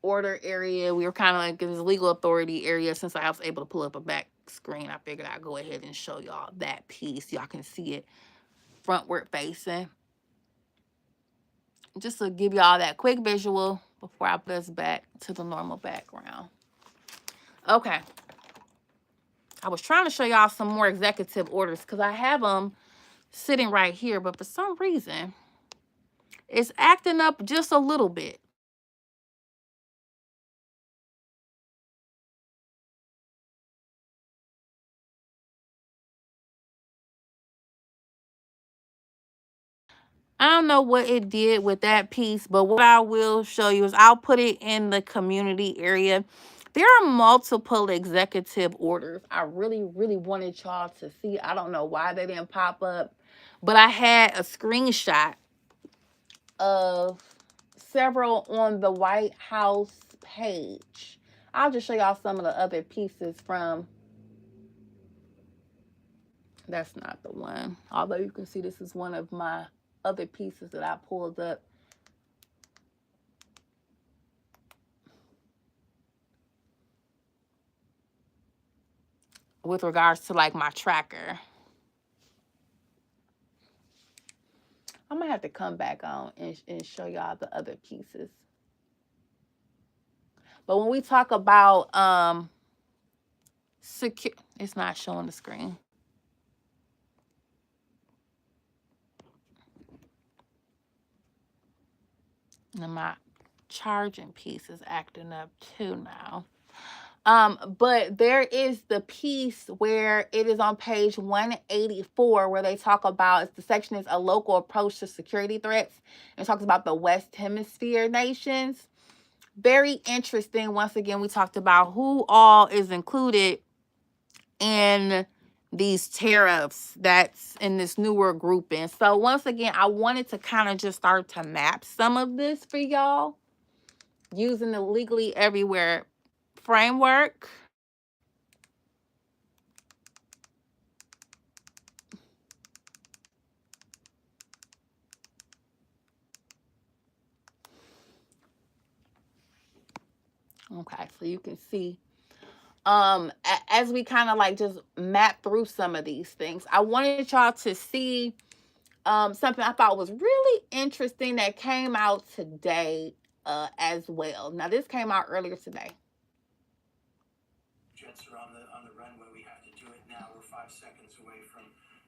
order area. We were kind of like in this legal authority area. Since I was able to pull up a back screen, I figured I'd go ahead and show y'all that piece. Y'all can see it frontward facing. Just to give y'all that quick visual before I put us back to the normal background. Okay. I was trying to show y'all some more executive orders because I have them sitting right here, but for some reason, it's acting up just a little bit. I don't know what it did with that piece, but what I will show you is I'll put it in the community area. There are multiple executive orders I really, really wanted y'all to see. I don't know why they didn't pop up, but I had a screenshot of several on the White House page. I'll just show y'all some of the other pieces from. That's not the one. Although you can see this is one of my other pieces that I pulled up with regards to like my tracker. I'm gonna have to come back on and show y'all the other pieces. But when we talk about secure, it's not showing the screen. And my charging piece is acting up too now. But there is the piece where it is on page 184 where they talk about, the section is a local approach to security threats. And it talks about the West Hemisphere nations. Very interesting. Once again, we talked about who all is included in these tariffs that's in this newer grouping. So once again, I wanted to kind of just start to map some of this for y'all using the Legally Everywhere framework. Okay, so you can see as we kind of like just map through some of these things, I wanted y'all to see something I thought was really interesting that came out today as well. Now, this came out earlier today. Jets are on the runway. We have to do it now. We're 5 seconds away from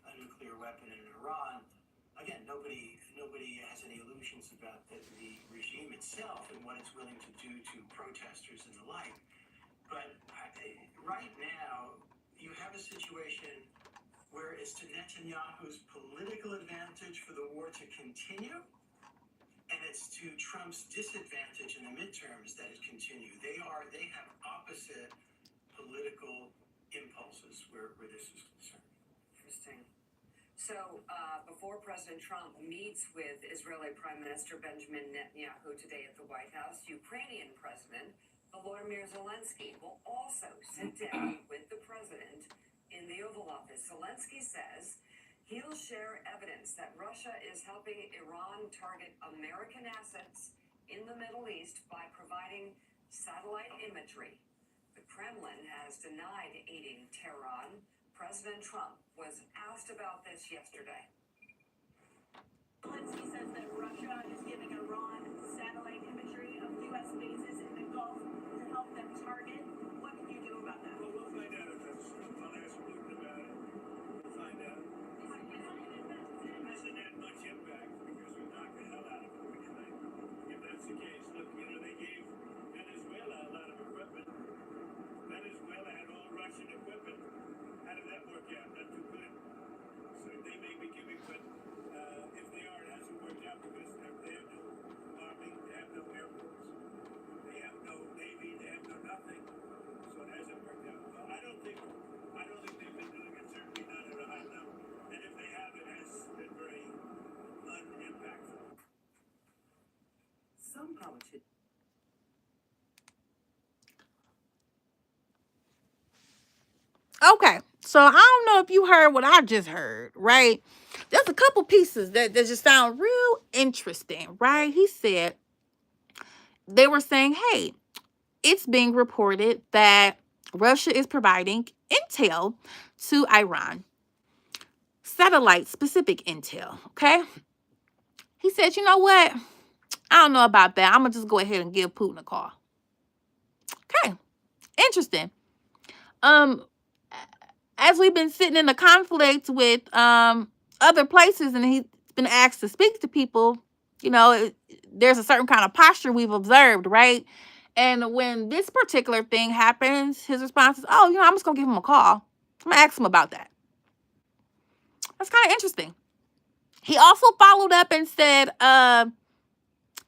a nuclear weapon in Iran. Again, nobody has any illusions about the regime itself and what it's willing to do to protesters and the like. But right now, you have a situation where it's to Netanyahu's political advantage for the war to continue, and it's to Trump's disadvantage in the midterms that it continue. They have opposite political impulses where this is concerned. Interesting. So before President Trump meets with Israeli Prime Minister Benjamin Netanyahu today at the White House, Ukrainian President Volodymyr Zelensky will also sit down with the president in the Oval Office. Zelensky says he'll share evidence that Russia is helping Iran target American assets in the Middle East by providing satellite imagery. The Kremlin has denied aiding Tehran. President Trump was asked about this yesterday. Zelensky says that Russia is giving Iran satellite imagery of U.S. bases in the Gulf to help them target. What can you do about that? Well, we'll find out if that's. I'll ask Putin about it. We'll find out. It hasn't had much impact because we knocked the hell out of it. If that's the case, look, they gave Venezuela a lot of equipment. Venezuela had all Russian equipment. How did that work out? Not too good. So they may be giving, but if they are, it hasn't worked out because they have no army, they have no air force, they have no navy, they have no nothing. So it hasn't worked out. So I don't think they've been doing it. Certainly not at a high level. And if they have, it has been very unimpactful. Some politicians. Okay, so I don't know if you heard what I just heard, right? There's a couple pieces that just sound real interesting, right? He said, they were saying, hey, it's being reported that Russia is providing intel to Iran, satellite-specific intel, okay? He said, you know what? I don't know about that. I'm going to just go ahead and give Putin a call. Okay, interesting. As we've been sitting in a conflict with other places and he's been asked to speak to people, there's a certain kind of posture we've observed, right? And when this particular thing happens, his response is, oh, I'm just going to give him a call. I'm going to ask him about that. That's kind of interesting. He also followed up and said,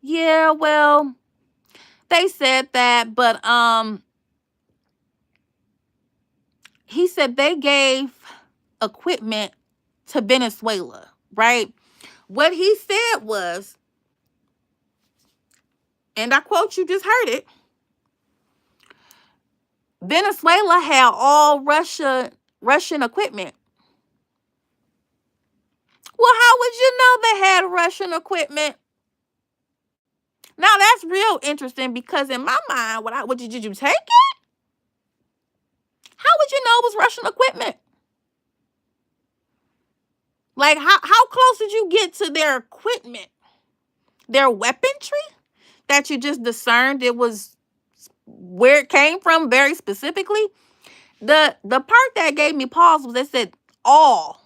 yeah, well, they said that, but he said they gave equipment to Venezuela, right? What he said was, and I quote, you just heard it, Venezuela had all Russian equipment. Well, how would you know they had Russian equipment? Now that's real interesting because in my mind, did you take it? How would you know it was Russian equipment? Like how close did you get to their equipment, their weaponry, that you just discerned it was where it came from very specifically? The part that gave me pause was they said all.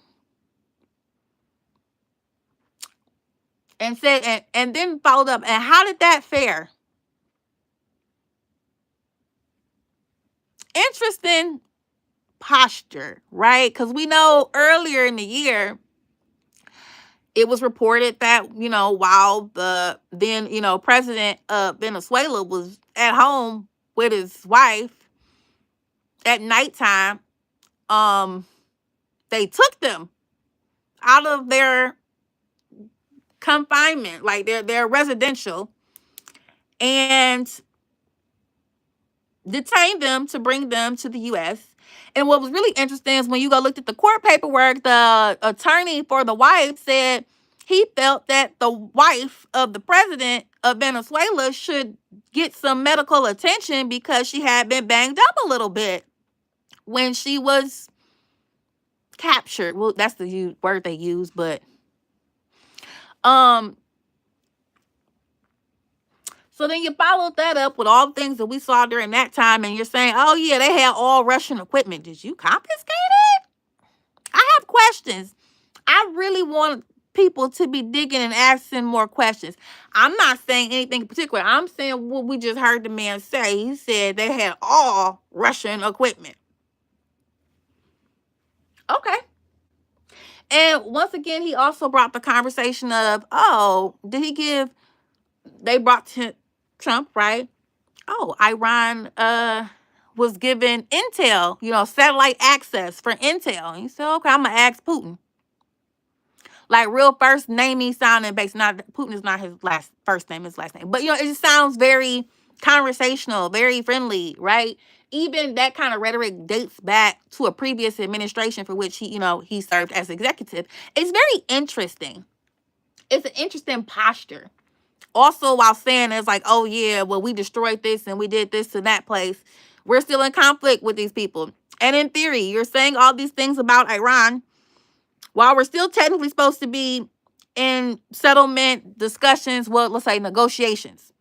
And said and then followed up, and how did that fare? Interesting posture, right? Because we know earlier in the year it was reported that, while the then, president of Venezuela was at home with his wife at nighttime, they took them out of their confinement, like their residential, and detained them to bring them to the U.S. And what was really interesting is when you go look at the court paperwork, the attorney for the wife said he felt that the wife of the president of Venezuela should get some medical attention because she had been banged up a little bit when she was captured. Well, that's the word they use, but so then you followed that up with all the things that we saw during that time, and you're saying, oh yeah, they had all Russian equipment. Did you confiscate it? I have questions. I really want people to be digging and asking more questions. I'm not saying anything in particular. I'm saying what we just heard the man say. He said they had all Russian equipment. Okay. And once again, he also brought the conversation of, they brought to Trump, right? Oh, Iran was given intel, satellite access for intel. And he said, okay, I'm going to ask Putin. Like real first naming sounding base. Not Putin is not his first name, his last name. But it just sounds very conversational, very friendly, right? Even that kind of rhetoric dates back to a previous administration for which he served as executive. It's very interesting. It's an interesting posture. Also, while saying it's like, oh yeah, well, we destroyed this and we did this to that place. We're still in conflict with these people. And in theory, you're saying all these things about Iran while we're still technically supposed to be in settlement discussions, well, let's say negotiations.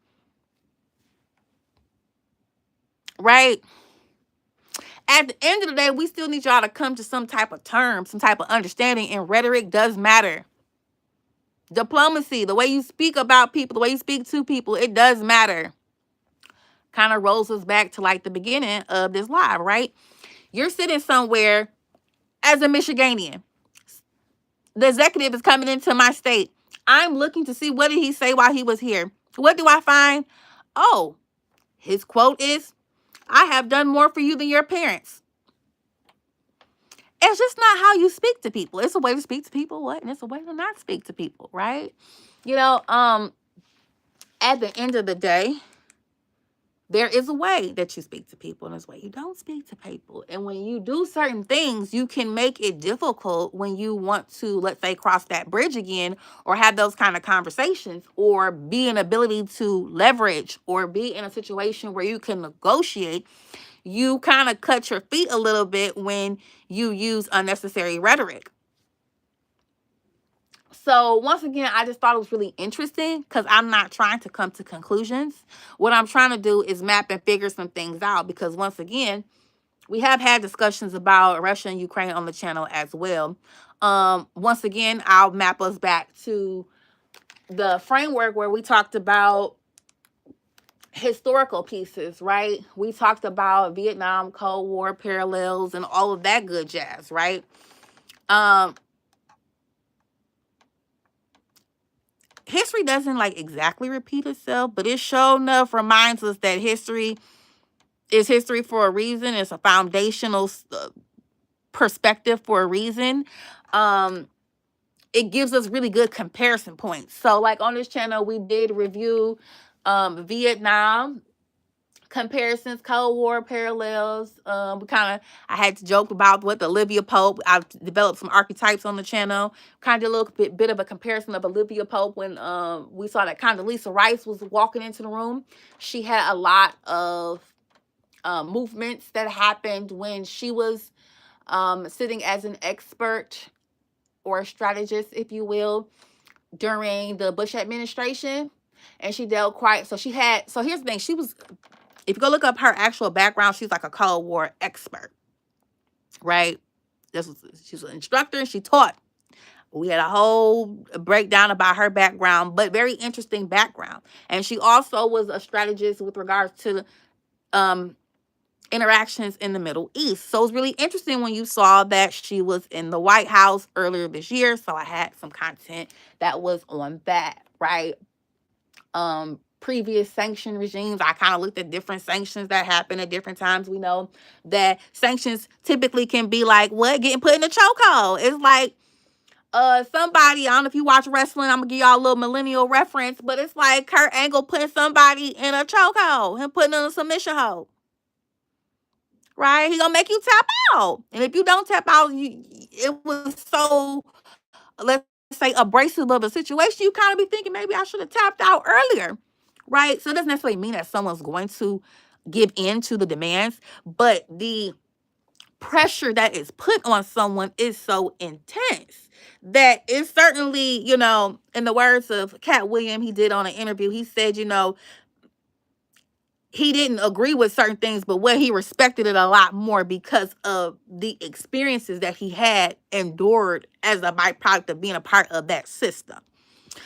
Right? At the end of the day, we still need y'all to come to some type of term, some type of understanding, and rhetoric does matter. Diplomacy, the way you speak about people, the way you speak to people, it does matter. Kind of rolls us back to like the beginning of this live, right? You're sitting somewhere as a Michiganian. The executive is coming into my state. I'm looking to see what did he say while he was here. What do I find? Oh, his quote is, I have done more for you than your parents. It's just not how you speak to people. It's a way to speak to people, and it's a way to not speak to people, right? At the end of the day, there is a way that you speak to people, and there's a way you don't speak to people. And when you do certain things, you can make it difficult when you want to, let's say, cross that bridge again, or have those kind of conversations, or be an ability to leverage, or be in a situation where you can negotiate. You kind of cut your feet a little bit when you use unnecessary rhetoric. So once again, I just thought it was really interesting because I'm not trying to come to conclusions. What I'm trying to do is map and figure some things out, because once again, we have had discussions about Russia and Ukraine on the channel as well. Once again, I'll map us back to the framework where we talked about historical pieces, right? We talked about Vietnam, Cold War parallels, and all of that good jazz, right? History doesn't exactly repeat itself, but it sure enough reminds us that history is history for a reason. It's a foundational perspective for a reason. It gives us really good comparison points. So on this channel, we did review Vietnam, comparisons, Cold War parallels. I had to joke about what the Olivia Pope. I've developed some archetypes on the channel. Kind of did a little bit of a comparison of Olivia Pope when we saw that Condoleezza Rice was walking into the room. She had a lot of movements that happened when she was sitting as an expert or a strategist, if you will, during the Bush administration. And she dealt quite, so here's the thing, she was, if you go look up her actual background, she's like a Cold War expert, right? She's an instructor and she taught. We had a whole breakdown about her background, but very interesting background. And she also was a strategist with regards to interactions in the Middle East. So it was really interesting when you saw that she was in the White House earlier this year. So I had some content that was on that, right? Previous sanction regimes, I kind of looked at different sanctions that happen at different times. We know that sanctions typically can be like, what? Getting put in a chokehold. It's like somebody, I don't know if you watch wrestling, I'm gonna give y'all a little millennial reference, but it's like Kurt Angle putting somebody in a chokehold, him putting in a submission hold. Right? He gonna make you tap out. And if you don't tap out, it was so, let's say, abrasive of a situation, you kind of be thinking, maybe I should have tapped out earlier. Right? So it doesn't necessarily mean that someone's going to give in to the demands, but the pressure that is put on someone is so intense that it's certainly, in the words of Cat William, he did on an interview, he said, he didn't agree with certain things, but what he respected it a lot more because of the experiences that he had endured as a byproduct of being a part of that system.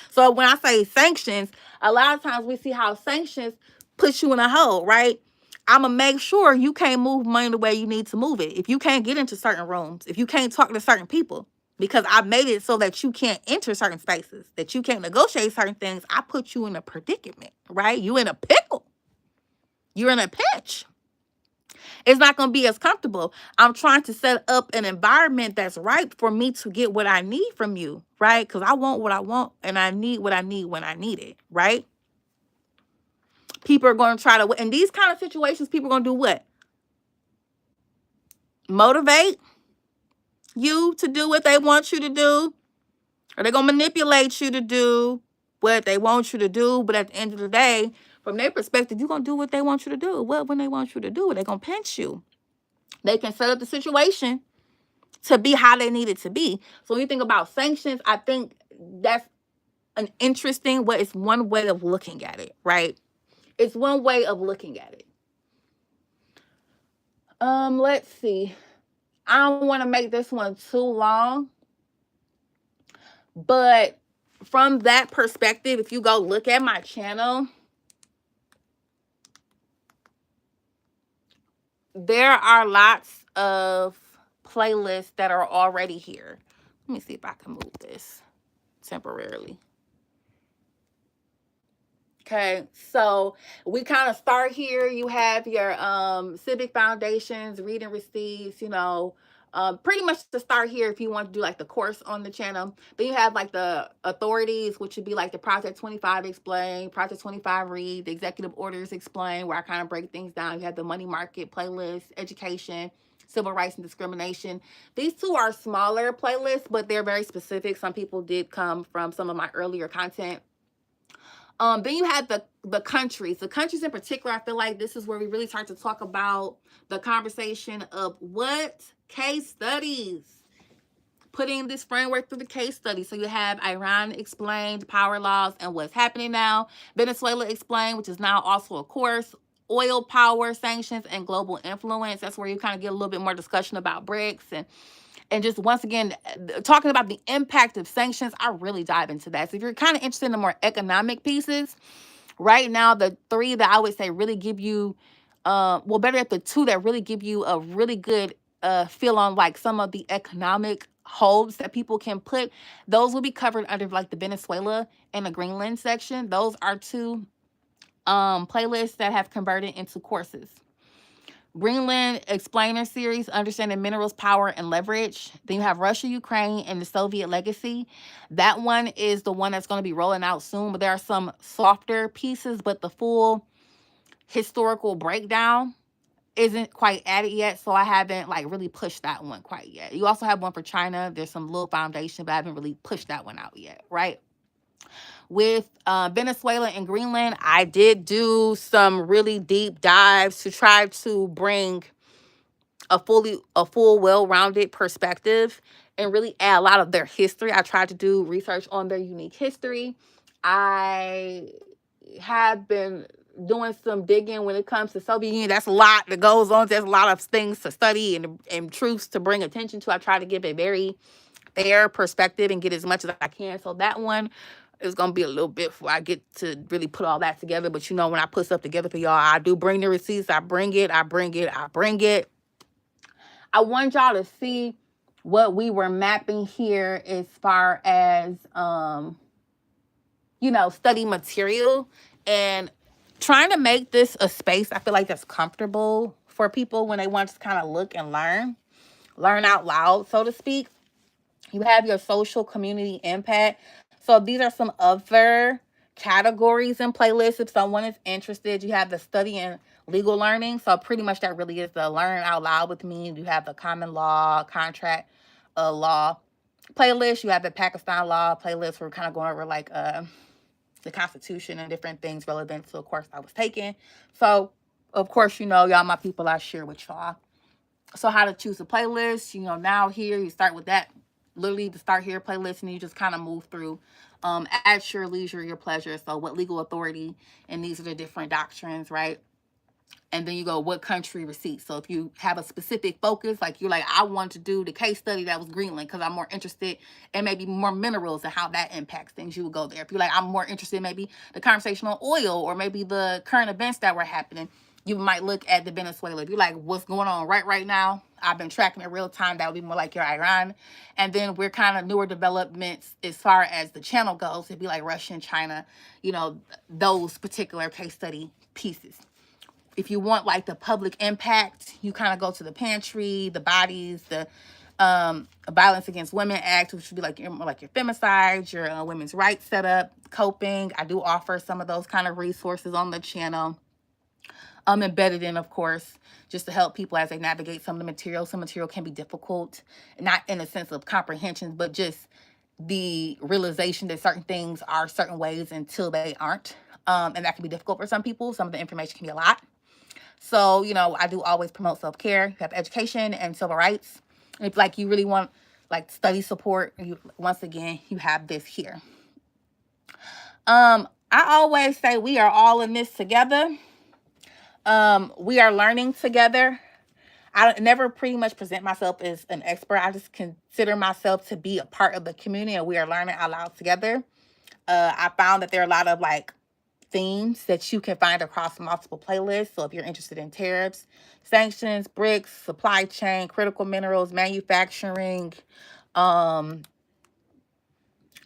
So when I say sanctions, a lot of times we see how sanctions put you in a hole, right? I'm going to make sure you can't move money the way you need to move it. If you can't get into certain rooms, if you can't talk to certain people, because I made it so that you can't enter certain spaces, that you can't negotiate certain things, I put you in a predicament, right? You in a pickle. You're in a pinch. It's not going to be as comfortable. I'm trying to set up an environment that's right for me to get what I need from you, right? Because I want what I want and I need what I need when I need it, right? People are going to try to, in these kind of situations, people are going to do what? Motivate you to do what they want you to do? Or they're going to manipulate you to do what they want you to do? But at the end of the day, from their perspective, you're going to do what they want you to do. Well, when they want you to do it, they're going to pinch you. They can set up the situation to be how they need it to be. So when you think about sanctions, I think that's an interesting way. It's one way of looking at it, right? It's one way of looking at it. Let's see. I don't want to make this one too long, but from that perspective, if you go look at my channel, there are lots of playlists that are already here. Let me see if I can move this temporarily. Okay, so we kind of start here. You have your Civic foundations, reading receipts, pretty much to start here if you want to do like the course on the channel. Then you have like the authorities, which would be like the Project 25 explain, Project 25 read, the executive orders explain, where I kind of break things down. You have the money market playlist, education, civil rights and discrimination. These two are smaller playlists, but they're very specific. Some people did come from some of my earlier content. Then you have the countries. The countries in particular, I feel like this is where we really start to talk about the conversation of what case studies, putting this framework through the case study. So you have Iran explained, power laws and what's happening now. Venezuela explained, which is now also a course. Oil power, sanctions, and global influence. That's where you kind of get a little bit more discussion about BRICS and just once again, talking about the impact of sanctions. I really dive into that. So if you're kind of interested in the more economic pieces, right now, the three that I would say really give you, better yet, the two that really give you a really good feel on like some of the economic holds that people can put, those will be covered under like the Venezuela and the Greenland section. Those are two playlists that have converted into courses. Greenland Explainer Series, Understanding Minerals, Power, and Leverage. Then you have Russia, Ukraine, and the Soviet Legacy. That one is the one that's going to be rolling out soon, but there are some softer pieces, but the full historical breakdown isn't quite at it yet, so I haven't like really pushed that one quite yet. You also have one for China. There's some little foundation, but I haven't really pushed that one out yet, right? With Venezuela and Greenland, I did do some really deep dives to try to bring a full, well-rounded perspective and really add a lot of their history. I tried to do research on their unique history. I have been doing some digging when it comes to Soviet Union. That's a lot that goes on. There's a lot of things to study and truths to bring attention to. I try to give a very fair perspective and get as much as I can. So that one is going to be a little bit before I get to really put all that together. But when I put stuff together for y'all, I do bring the receipts. I bring it. I want y'all to see what we were mapping here as far as, study material and trying to make this a space I feel like that's comfortable for people when they want to kind of look and learn out loud, so to speak. You have your social community impact. So these are some other categories and playlists. If someone is interested, you have the study and legal learning. So pretty much that really is the learn out loud with me. You have the common law, contract law playlist. You have the Pakistan law playlist. We're kind of going over like the Constitution and different things relevant to the course I was taking. So, of course, y'all my people, I share with y'all. So how to choose a playlist, now here you start with that, literally the start here playlist, and you just kind of move through at your leisure, your pleasure. So what legal authority, and these are the different doctrines, right? And then you go, what country receipts? So if you have a specific focus, like you're like, I want to do the case study that was Greenland because I'm more interested in maybe more minerals and how that impacts things, you would go there. If you're like, I'm more interested in maybe the conversational oil or maybe the current events that were happening, you might look at the Venezuela. If you're like, what's going on right now? I've been tracking it real time. That would be more like your Iran. And then we're kind of newer developments as far as the channel goes. It'd be like Russia and China, those particular case study pieces. If you want like the public impact, you kind of go to the pantry, the bodies, the Violence Against Women Act, which would be like your femicides, your women's rights setup, coping. I do offer some of those kind of resources on the channel. Embedded in, of course, just to help people as they navigate some of the material. Some material can be difficult, not in a sense of comprehension, but just the realization that certain things are certain ways until they aren't. And that can be difficult for some people. Some of the information can be a lot. So, I do always promote self-care. You have education and civil rights. And if like you really want like study support, once again, you have this here. I always say we are all in this together. We are learning together. I never pretty much present myself as an expert. I just consider myself to be a part of the community, and we are learning out loud together. I found that there are a lot of like themes that you can find across multiple playlists. So if you're interested in tariffs, sanctions, BRICS, supply chain, critical minerals, manufacturing,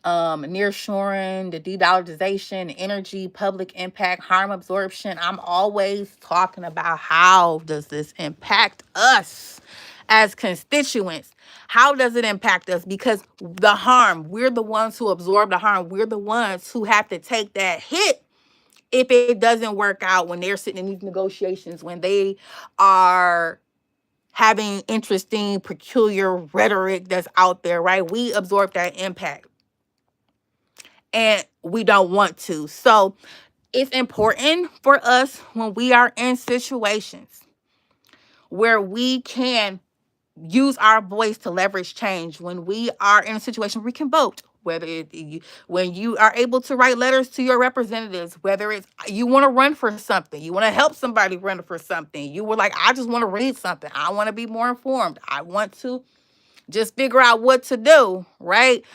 nearshoring, the de-dollarization, energy, public impact, harm absorption. I'm always talking about how does this impact us as constituents? How does it impact us? Because the harm, we're the ones who absorb the harm. We're the ones who have to take that hit if it doesn't work out when they're sitting in these negotiations, when they are having interesting, peculiar rhetoric that's out there, right? We absorb that impact. And we don't want to. So it's important for us when we are in situations where we can use our voice to leverage change, when we are in a situation where we can vote, when you are able to write letters to your representatives, whether it's you want to run for something, you want to help somebody run for something, you were like, I just want to read something, I want to be more informed, I want to just figure out what to do, right?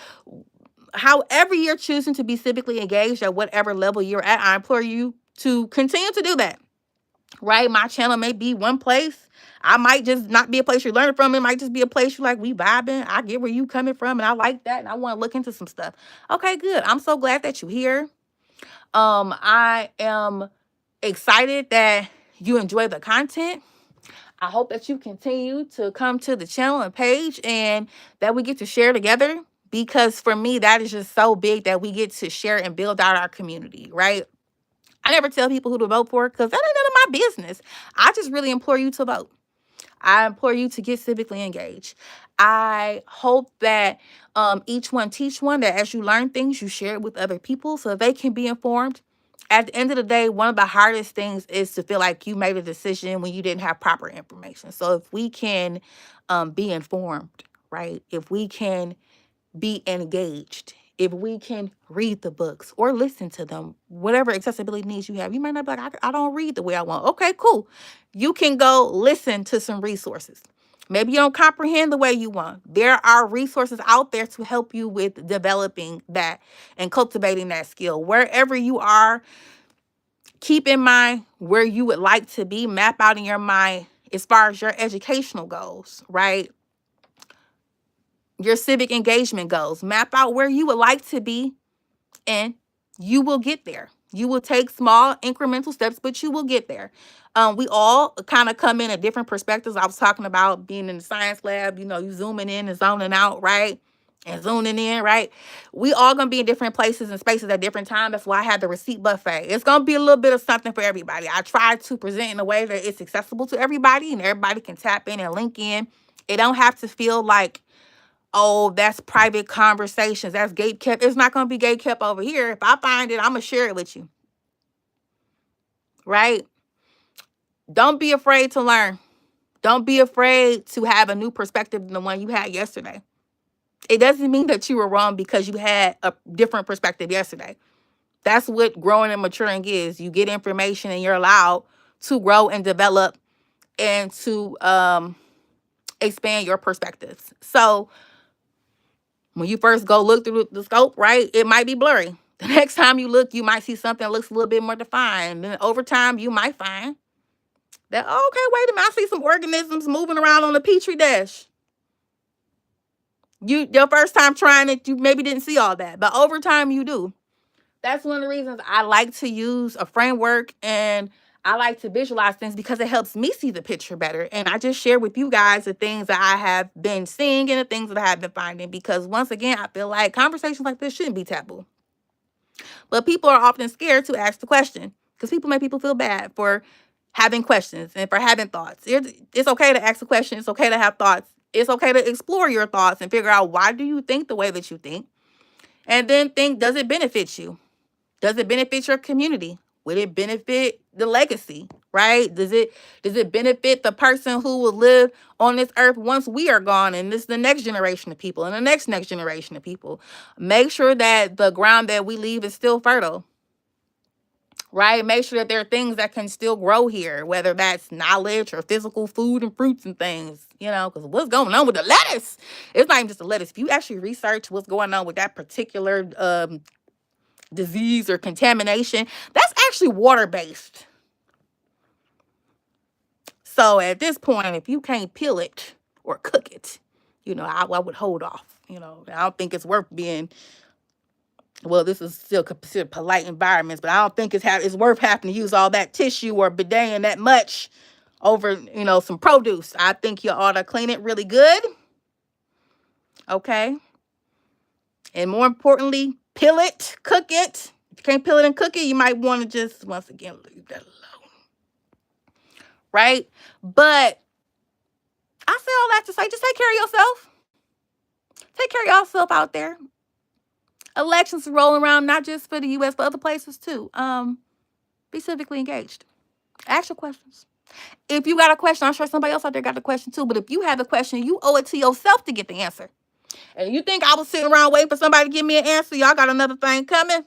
However you're choosing to be civically engaged at whatever level you're at, I implore you to continue to do that, right? My channel may be one place. I might just not be a place you're learning from. It might just be a place you're like, we vibing. I get where you coming from, and I like that, and I want to look into some stuff. Okay, good. I'm so glad that you're here. I am excited that you enjoy the content. I hope that you continue to come to the channel and page and that we get to share together. Because for me, that is just so big that we get to share and build out our community, right? I never tell people who to vote for because that ain't none of my business. I just really implore you to vote. I implore you to get civically engaged. I hope that each one teach one, that as you learn things, you share it with other people so they can be informed. At the end of the day, one of the hardest things is to feel like you made a decision when you didn't have proper information. So if we can be informed, right? If we can be engaged, if we can read the books or listen to them, whatever accessibility needs you have. You might not be like, I don't read the way I want. Okay, cool. You can go listen to some resources. Maybe you don't comprehend the way you want. There are resources out there to help you with developing that and cultivating that skill. Wherever you are, keep in mind where you would like to be. Map out in your mind as far as your educational goals, right? Your civic engagement goals. Map out where you would like to be, and you will get there. You will take small incremental steps, but you will get there. We all kind of come in at different perspectives. I was talking about being in the science lab, you zooming in and zoning out, right? And zooming in, right? We all going to be in different places and spaces at different times. That's why I had the receipt buffet. It's going to be a little bit of something for everybody. I try to present in a way that it's accessible to everybody and everybody can tap in and link in. It don't have to feel like, oh, that's private conversations. That's gate kept. It's not going to be gate kept over here. If I find it, I'm going to share it with you. Right? Don't be afraid to learn. Don't be afraid to have a new perspective than the one you had yesterday. It doesn't mean that you were wrong because you had a different perspective yesterday. That's what growing and maturing is. You get information and you're allowed to grow and develop and to expand your perspectives. So when you first go look through the scope, right, it might be blurry. The next time you look, you might see something that looks a little bit more defined. Then over time, you might find that, oh, okay, wait a minute, I see some organisms moving around on the petri dish. Your first time trying it, you maybe didn't see all that, but over time you do. That's one of the reasons I like to use a framework and I like to visualize things because it helps me see the picture better. And I just share with you guys the things that I have been seeing and the things that I have been finding, because once again, I feel like conversations like this shouldn't be taboo. But people are often scared to ask the question because people make people feel bad for having questions and for having thoughts. It's okay to ask a question. It's okay to have thoughts. It's okay to explore your thoughts and figure out, why do you think the way that you think? And then think, does it benefit you? Does it benefit your community? Would it benefit the legacy, right? Does it benefit the person who will live on this earth once we are gone, and this is the next generation of people and the next generation of people? Make sure that the ground that we leave is still fertile, right? Make sure that there are things that can still grow here, whether that's knowledge or physical food and fruits and things, because what's going on with the lettuce? It's not even just the lettuce. If you actually research what's going on with that particular disease or contamination, that's actually water-based. So at this point, if you can't peel it or cook it, I would hold off. I don't think it's worth being, well, this is still considered polite environments, but I don't think it's worth having to use all that tissue or bidetting that much over, some produce. I think you ought to clean it really good. Okay. And more importantly, peel it, cook it. If you can't peel it and cook it, you might want to just, once again, leave that alone. Right? But I say all that to say, just take care of yourself. Take care of yourself out there. Elections are rolling around, not just for the U.S., but other places too. Be civically engaged. Ask your questions. If you got a question, I'm sure somebody else out there got a question too. But if you have a question, you owe it to yourself to get the answer. And you think I was sitting around waiting for somebody to give me an answer? Y'all got another thing coming?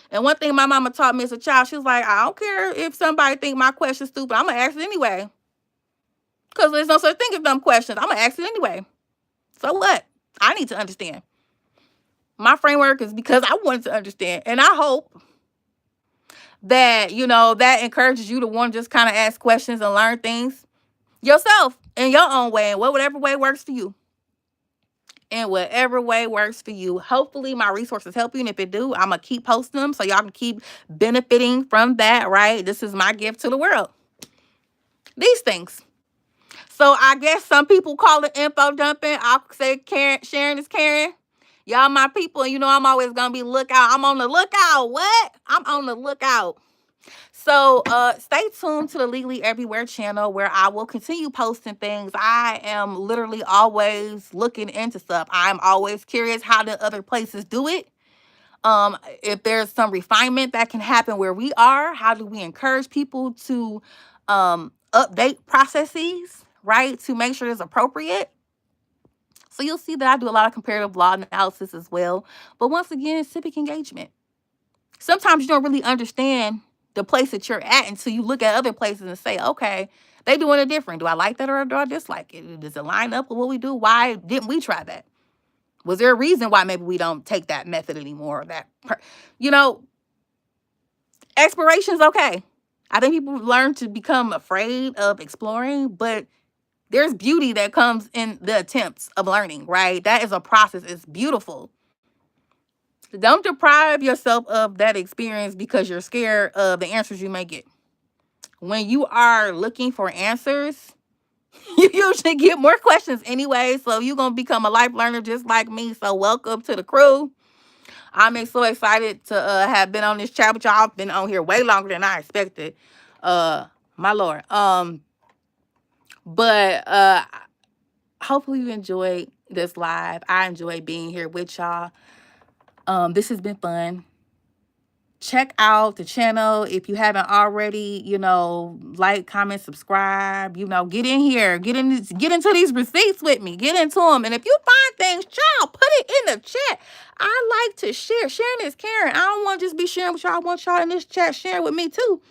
And one thing my mama taught me as a child, she was like, I don't care if somebody think my question's stupid. I'm going to ask it anyway. Because there's no such thing as dumb questions. I'm going to ask it anyway. So what? I need to understand. My framework is because I wanted to understand. And I hope that, that encourages you to want to just kind of ask questions and learn things yourself in your own way, and whatever way works for you. In whatever way works for you. Hopefully my resources help you. And if it do, I'm going to keep posting them so y'all can keep benefiting from that, right? This is my gift to the world. These things. So I guess some people call it info dumping. I'll say sharing is caring. Y'all my people, and you know I'm always gonna be lookout. I'm on the lookout. What? I'm on the lookout. So stay tuned to the Legally Everywhere channel, where I will continue posting things. I am literally always looking into stuff. I'm always curious how the other places do it. If there's some refinement that can happen where we are, how do we encourage people to update processes, right, to make sure it's appropriate? So you'll see that I do a lot of comparative law analysis as well. But once again, civic engagement. Sometimes you don't really understand the place that you're at until you look at other places and say, okay, they doing it different. Do I like that or do I dislike it? Does it line up with what we do? Why didn't we try that? Was there a reason why maybe we don't take that method anymore? Exploration's okay. I think people learn to become afraid of exploring, but there's beauty that comes in the attempts of learning, right? That is a process. It's beautiful. Don't deprive yourself of that experience because you're scared of the answers you may get. When you are looking for answers, you usually get more questions anyway. So you're going to become a life learner just like me. So welcome to the crew. I'm so excited to have been on this chat with y'all. I've been on here way longer than I expected. My Lord. But hopefully you enjoyed this live. I enjoyed being here with y'all. This has been fun. Check out the channel if you haven't already, like, comment, subscribe, get in here, get into these receipts with me, get into them. And if you find things, child, put it in the chat. I like to share. Sharing is caring. I don't want to just be sharing with y'all. I want y'all in this chat sharing with me too.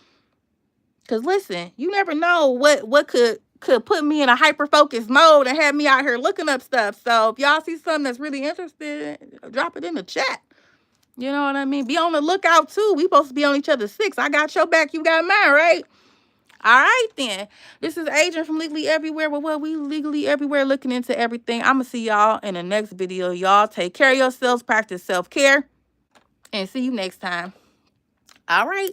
Because listen, you never know what could put me in a hyper-focused mode and have me out here looking up stuff. So if y'all see something that's really interesting, drop it in the chat. You know what I mean? Be on the lookout, too. We supposed to be on each other's 6. I got your back. You got mine, right? All right, then. This is Adrian from Legally Everywhere. Well, we legally everywhere looking into everything. I'm going to see y'all in the next video. Y'all take care of yourselves. Practice self-care. And see you next time. All right.